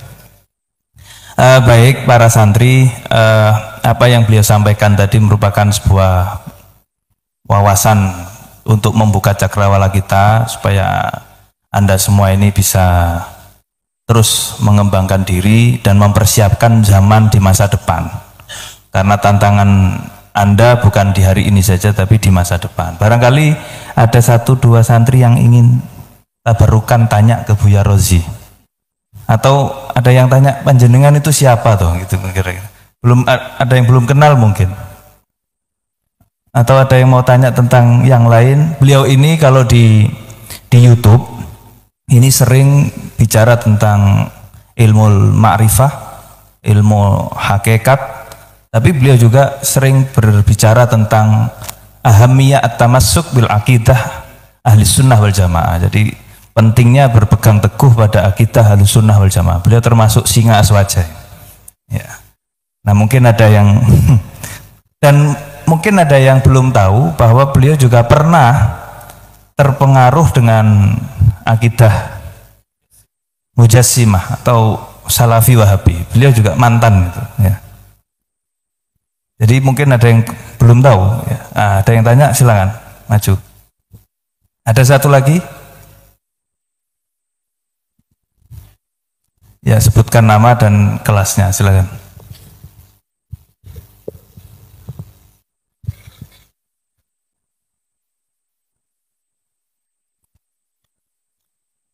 Baik para santri, apa yang beliau sampaikan tadi merupakan sebuah wawasan untuk membuka cakrawala kita supaya Anda semua ini bisa terus mengembangkan diri dan mempersiapkan zaman di masa depan. Karena tantangan Anda bukan di hari ini saja tapi di masa depan. Barangkali ada 1-2 santri yang ingin tabarukan tanya ke Buya Rozi. Atau ada yang tanya panjenengan itu siapa tuh gitu kira-kira. Belum ada yang belum kenal mungkin. Atau ada yang mau tanya tentang yang lain. Beliau ini kalau di YouTube ini sering bicara tentang ilmu ma'rifah, ilmu hakikat. Tapi beliau juga sering berbicara tentang ahamiyah at-tamassuk bil aqidah ahli sunnah wal jamaah. Jadi pentingnya berpegang teguh pada akidah ahli sunnah wal jamaah. Beliau termasuk singa aswaja. Ya. Nah mungkin ada yang dan mungkin ada yang belum tahu bahwa beliau juga pernah terpengaruh dengan akidah Mujassimah atau Salafi Wahabi. Beliau juga mantan gitu. Ya. Jadi mungkin ada yang belum tahu ya. Ada yang tanya silakan maju. Ada satu lagi ya, sebutkan nama dan kelasnya silakan.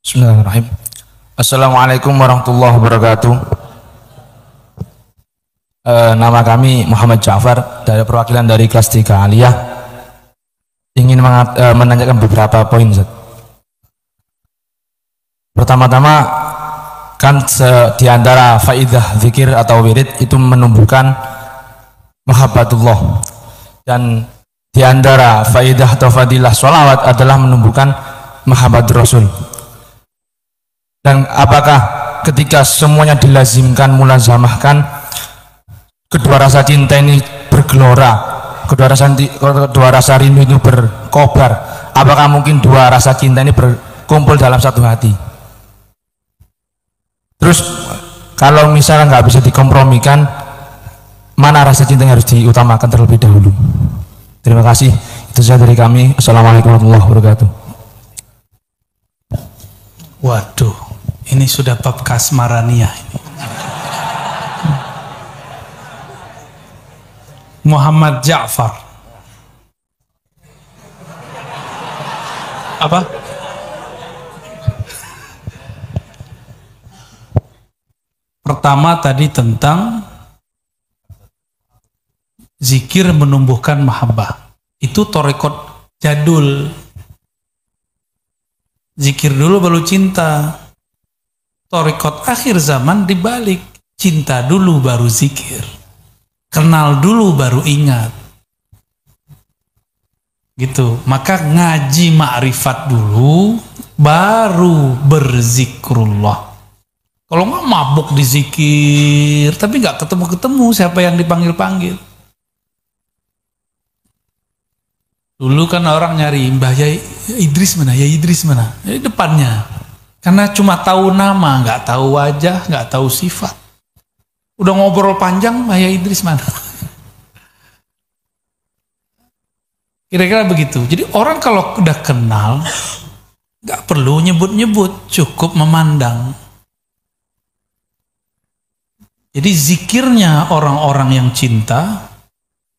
Bismillahirrahmanirrahim. Assalamualaikum warahmatullahi wabarakatuh. Nama kami Muhammad Ja'far dari perwakilan dari kelas 3 Aliyah. Ingin menanyakan beberapa poin, Ustaz. Pertama-tama kan di antara faidah zikir atau wirid itu menumbuhkan mahabbatullah, dan di antara faidah atau fadilah sholawat adalah menumbuhkan mahabbat Rasul. Dan apakah ketika semuanya dilazimkan, mulazamahkan, kedua rasa cinta ini bergelora, kedua rasa rindu itu berkobar, apakah mungkin dua rasa cinta ini berkumpul dalam satu hati? Terus kalau misalnya nggak bisa dikompromikan, mana rasa cinta yang harus diutamakan terlebih dahulu? Terima kasih, itu saja dari kami. Assalamualaikum warahmatullahi wabarakatuh. Waduh, ini sudah bab kasmaraniyah ini. Muhammad Ja'far. Apa? Pertama tadi tentang zikir menumbuhkan mahabbah. Itu thariqat jadul. Zikir dulu baru cinta. Thariqat akhir zaman dibalik. Cinta dulu baru zikir. Kenal dulu baru ingat. Gitu. Maka ngaji ma'rifat dulu baru berzikrullah. Kalau nggak mabuk di zikir tapi nggak ketemu-ketemu siapa yang dipanggil-panggil. Dulu kan orang nyari Mbah Yai Idris mana, Yai Idris mana? Di depannya. Karena cuma tahu nama, nggak tahu wajah, nggak tahu sifat. Udah ngobrol panjang, Mbah Yai Idris mana? Kira-kira begitu. Jadi orang kalau udah kenal, nggak perlu nyebut-nyebut, cukup memandang. Jadi zikirnya orang-orang yang cinta,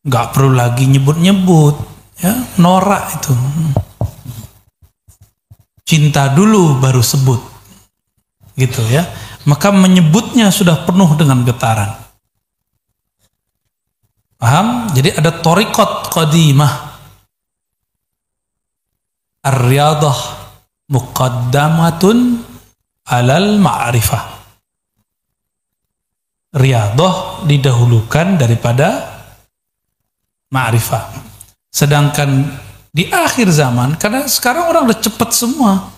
nggak perlu lagi nyebut-nyebut, ya norak itu. Cinta dulu baru sebut, gitu ya. Maka menyebutnya sudah penuh dengan getaran. Paham? Jadi ada thariqat qadimah. Ar-riyadah muqaddamatun alal ma'rifah. Riyadah didahulukan daripada ma'rifah. Sedangkan di akhir zaman, karena sekarang orang udah cepat semua.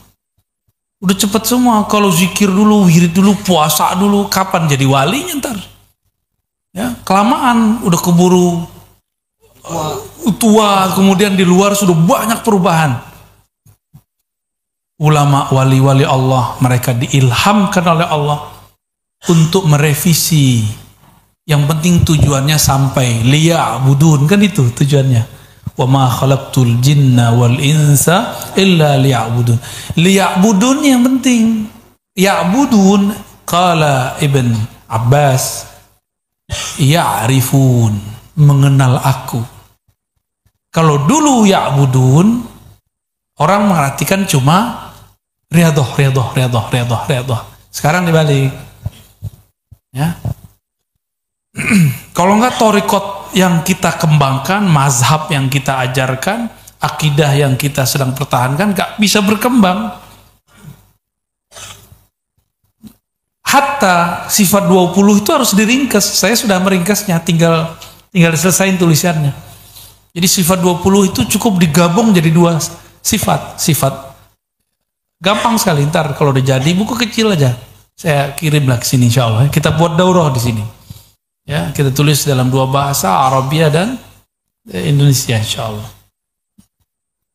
Udah cepet semua. Kalau zikir dulu, wirid dulu, puasa dulu, kapan jadi walinya ntar? Ya, kelamaan, udah keburu tua, kemudian di luar sudah banyak perubahan. Ulama wali-wali Allah, mereka diilhamkan oleh Allah untuk merevisi. Yang penting tujuannya sampai liya'budun, kan itu tujuannya. Wa ma khalaqtul jinna wal insa illa liya'budun. Liya'budun yang penting. Ya'budun, qala Ibn Abbas, ya'rifun, mengenal aku. Kalau dulu ya'budun, orang mengartikan cuma riyadhah. Sekarang dibalik. Ya. Kalau enggak thariqat yang kita kembangkan, mazhab yang kita ajarkan, akidah yang kita sedang pertahankan enggak bisa berkembang. Hatta sifat 20 itu harus diringkas. Saya sudah meringkasnya, tinggal diselesain tulisannya. Jadi sifat 20 itu cukup digabung jadi dua sifat. Gampang sekali, ntar kalau udah jadi buku kecil aja. Saya kirimlah ke sini insyaallah. Kita buat daurah di sini. Ya, kita tulis dalam dua bahasa, Arabia dan Indonesia insyaallah.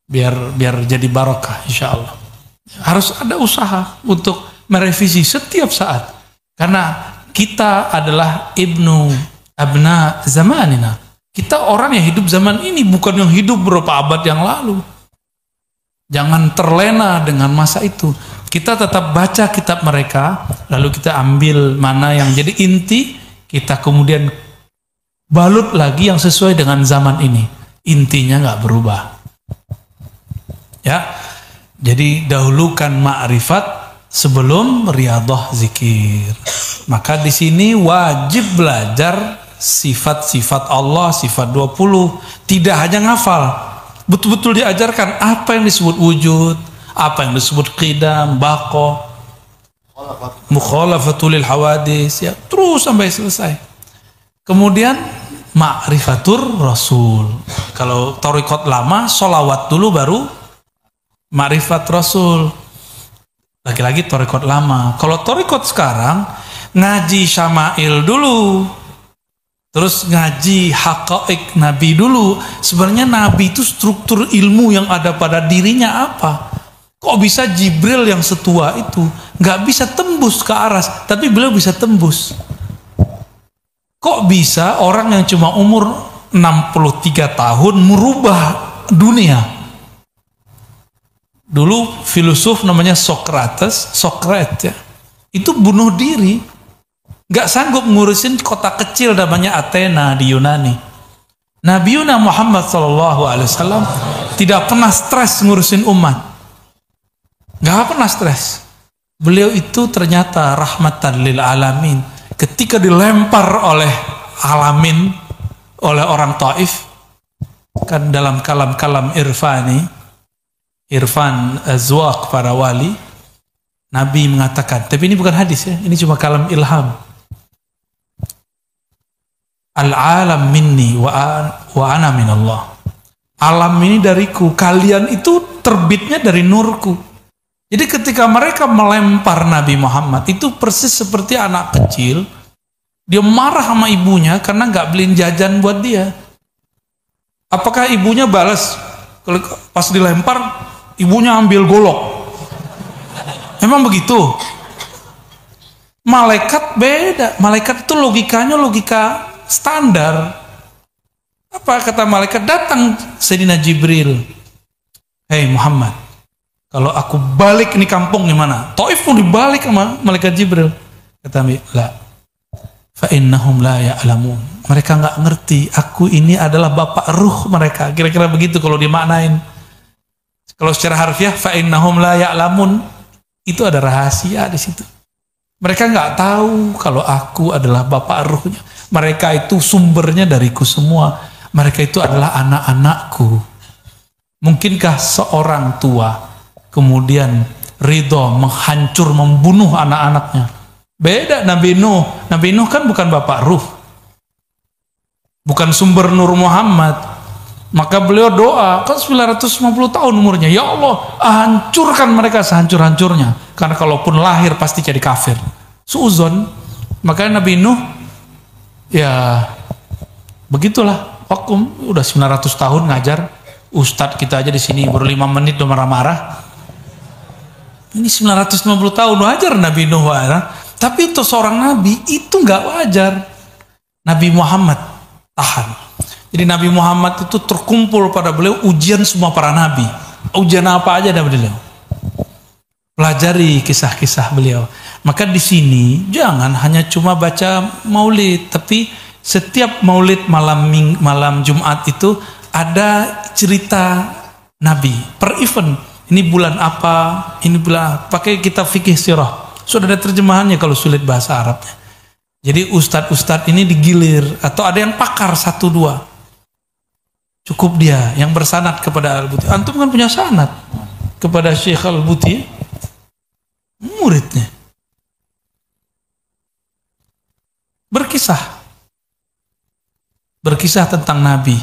Biar jadi barokah insyaallah. Harus ada usaha untuk merevisi setiap saat. Karena kita adalah ibnu abna zamanina. Kita orang yang hidup zaman ini, bukan yang hidup beberapa abad yang lalu. Jangan terlena dengan masa itu. Kita tetap baca kitab mereka, lalu kita ambil mana yang jadi inti, kita kemudian balut lagi yang sesuai dengan zaman ini. Intinya nggak berubah. Ya, jadi dahulukan ma'rifat sebelum riyadhah zikir. Maka di sini wajib belajar sifat-sifat Allah, sifat 20. Tidak hanya ngafal, betul-betul diajarkan apa yang disebut wujud, apa yang disebut qidam, baqa, mukhalafatul hawadis, ya, terus sampai selesai. Kemudian ma'rifatur rasul. Kalau thariqat lama, sholawat dulu baru ma'rifat rasul. Lagi-lagi thariqat lama. Kalau thariqat sekarang, ngaji syama'il dulu, terus ngaji haqa'iq Nabi dulu. Sebenarnya Nabi itu struktur ilmu yang ada pada dirinya apa? Kok bisa Jibril yang setua itu nggak bisa tembus ke aras, tapi beliau bisa tembus? Kok bisa orang yang cuma umur 63 tahun merubah dunia? Dulu filosof namanya Socrates ya, itu bunuh diri, nggak sanggup ngurusin kota kecil namanya Athena di Yunani. Nabi Muhammad SAW tidak pernah stres ngurusin umat. Gak pernah stres. Beliau itu ternyata rahmatan lil alamin. Ketika dilempar oleh alamin, oleh orang Taif, kan dalam kalam-kalam irfani, irfan azwaq para wali, Nabi mengatakan, tapi ini bukan hadis ya, ini cuma kalam ilham. Al-alam minni wa ana minallah. Alam ini dariku, kalian itu terbitnya dari nurku. Jadi ketika mereka melempar Nabi Muhammad, itu persis seperti anak kecil, dia marah sama ibunya karena nggak beliin jajan buat dia. Apakah ibunya balas? Pas dilempar, ibunya ambil golok. Emang begitu? Malaikat beda. Malaikat itu logikanya logika standar. Apa kata malaikat? Datang Sayyidina Jibril. Hei Muhammad, kalau aku balik ini kampung gimana? Taif pun dibalik sama malaikat Jibril. Kata Nabi, la, fa innahum la ya'lamun. Mereka nggak ngerti. Aku ini adalah bapak ruh mereka. Kira-kira begitu kalau dimaknain. Kalau secara harfiah, fa innahum la ya'lamun, itu ada rahasia di situ. Mereka nggak tahu kalau aku adalah bapak ruhnya. Mereka itu sumbernya dariku semua. Mereka itu adalah anak-anakku. Mungkinkah seorang tua kemudian ridho menghancur, membunuh anak-anaknya? Beda Nabi Nuh. Nabi Nuh kan bukan bapak ruh, bukan sumber Nur Muhammad. Maka beliau doa, kan 950 tahun umurnya, ya Allah hancurkan mereka sehancur-hancurnya, karena kalaupun lahir pasti jadi kafir. Suuzon. Makanya Nabi Nuh ya begitulah, vakum. Udah 900 tahun ngajar. Ustadz kita aja di sini baru 5 menit udah marah-marah. Ini 950 tahun wajar Nabi Nuh marah. Tapi untuk seorang nabi itu nggak wajar. Nabi Muhammad tahan. Jadi Nabi Muhammad itu terkumpul pada beliau ujian semua para nabi. Ujian apa aja ada beliau. Pelajari kisah-kisah beliau. Maka di sini jangan hanya cuma baca maulid, tapi setiap maulid malam Jumat itu ada cerita nabi per event. Ini bulan apa? Ini bulan pakai kitab fikih sirah. Sudah ada terjemahannya kalau sulit bahasa Arabnya. Jadi ustadz-ustadz ini digilir atau ada yang pakar 1-2. Cukup dia yang bersanad kepada Al-Buti. Antum kan punya sanad kepada Syekh Al-Buti, muridnya. Berkisah tentang Nabi.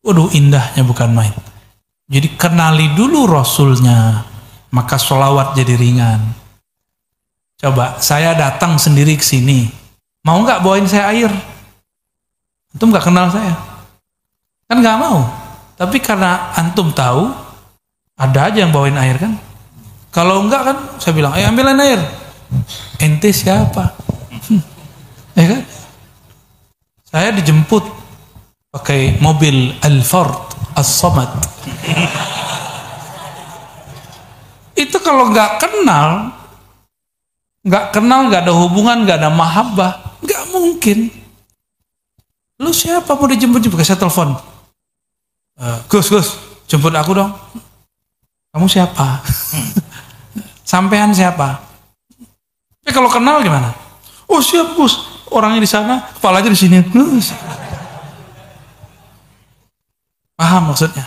Waduh, indahnya bukan main. Jadi kenali dulu Rasulnya, maka sholawat jadi ringan. Coba saya datang sendiri ke sini, mau nggak bawain saya air? Antum nggak kenal saya. Kan nggak mau, tapi karena antum tahu, ada aja yang bawain air kan. Kalau enggak kan, saya bilang, ayo ambilin air. Ente siapa? Ya kan? Saya dijemput pakai mobil Al-Ford As-Samad. Itu kalau nggak kenal, nggak ada hubungan, nggak ada mahabbah, nggak mungkin. Lu siapa mau dijemput? Pakai saya telepon. Gus, jemput aku dong. Kamu siapa? Sampean siapa? Tapi kalau kenal gimana? Oh siap Gus, orangnya di sana, kepalanya di sini. Paham maksudnya?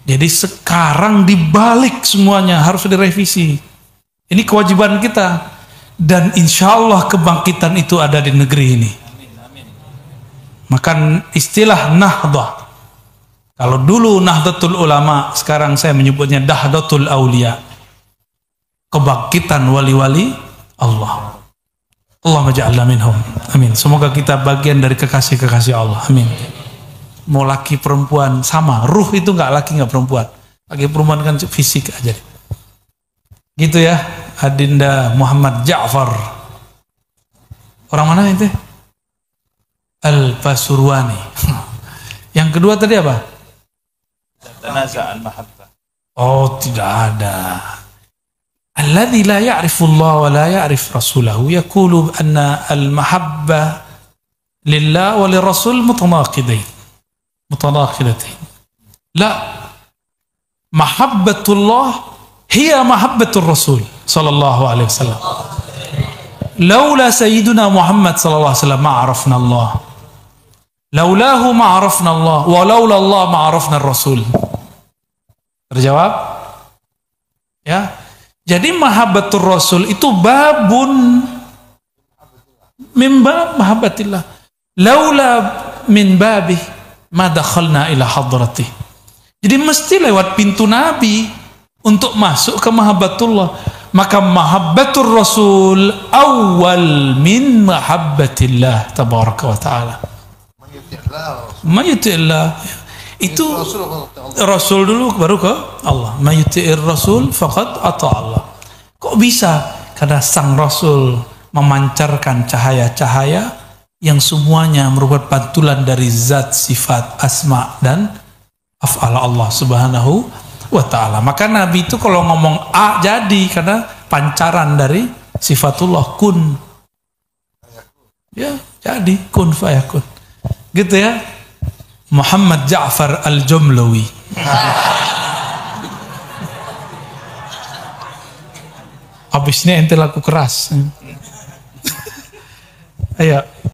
Jadi sekarang dibalik semuanya harus direvisi. Ini kewajiban kita. Dan insya Allah kebangkitan itu ada di negeri ini. Maka istilah Nahdah. Kalau dulu Nahdlatul Ulama, sekarang saya menyebutnya Dahdatul Aulia. Kebangkitan wali-wali Allah. Allahumma ja'alna minhum. Amin. Semoga kita bagian dari kekasih-kekasih Allah. Amin. Mau laki perempuan sama. Ruh itu nggak laki nggak perempuan. Laki perempuan kan fisik aja. Gitu ya, Adinda Muhammad Ja'far. Orang mana itu? Al-Pasuruani. Yang kedua tadi apa? Tanaza'an mahabbah. Oh, tidak ada. Alladzi la ya'rifu Allah wa la ya'rif rasulahu yaqulu anna al-mahabbah lillah wa lirrasul mutanaqidain. La, mahabbatullah hiya mahabbatur rasul sallallahu alaihi wasallam. Laula sayyiduna Muhammad sallallahu alaihi wasallam ma'arafna Allah. Laulahu ma'arafna Allah wa laula Allah ma'arafna ar-rasul. Terjawab? Ya. Jadi mahabbatur rasul itu babun min bab mahabbatillah. Laula min babih ma dakhalna ila hadratih. Jadi mesti lewat pintu Nabi untuk masuk ke mahabbatullah. Maka mahabbatur rasul awal min mahabbatillah tabaraka wa ta'ala. Mayuti'illah itu Rasul dulu baru ke Allah. Mayuti'ir Rasul faqad ata Allah. Kok bisa? Karena sang Rasul memancarkan cahaya-cahaya yang semuanya merupakan pantulan dari zat, sifat, asma dan af'al Allah subhanahu wa ta'ala. Maka Nabi itu kalau ngomong A jadi, karena pancaran dari sifatullah kun. Ya, jadi kun fayakun. Gitu ya. Muhammad Ja'far Al-Jumlawi. Habisnya ente laku keras. Ayo.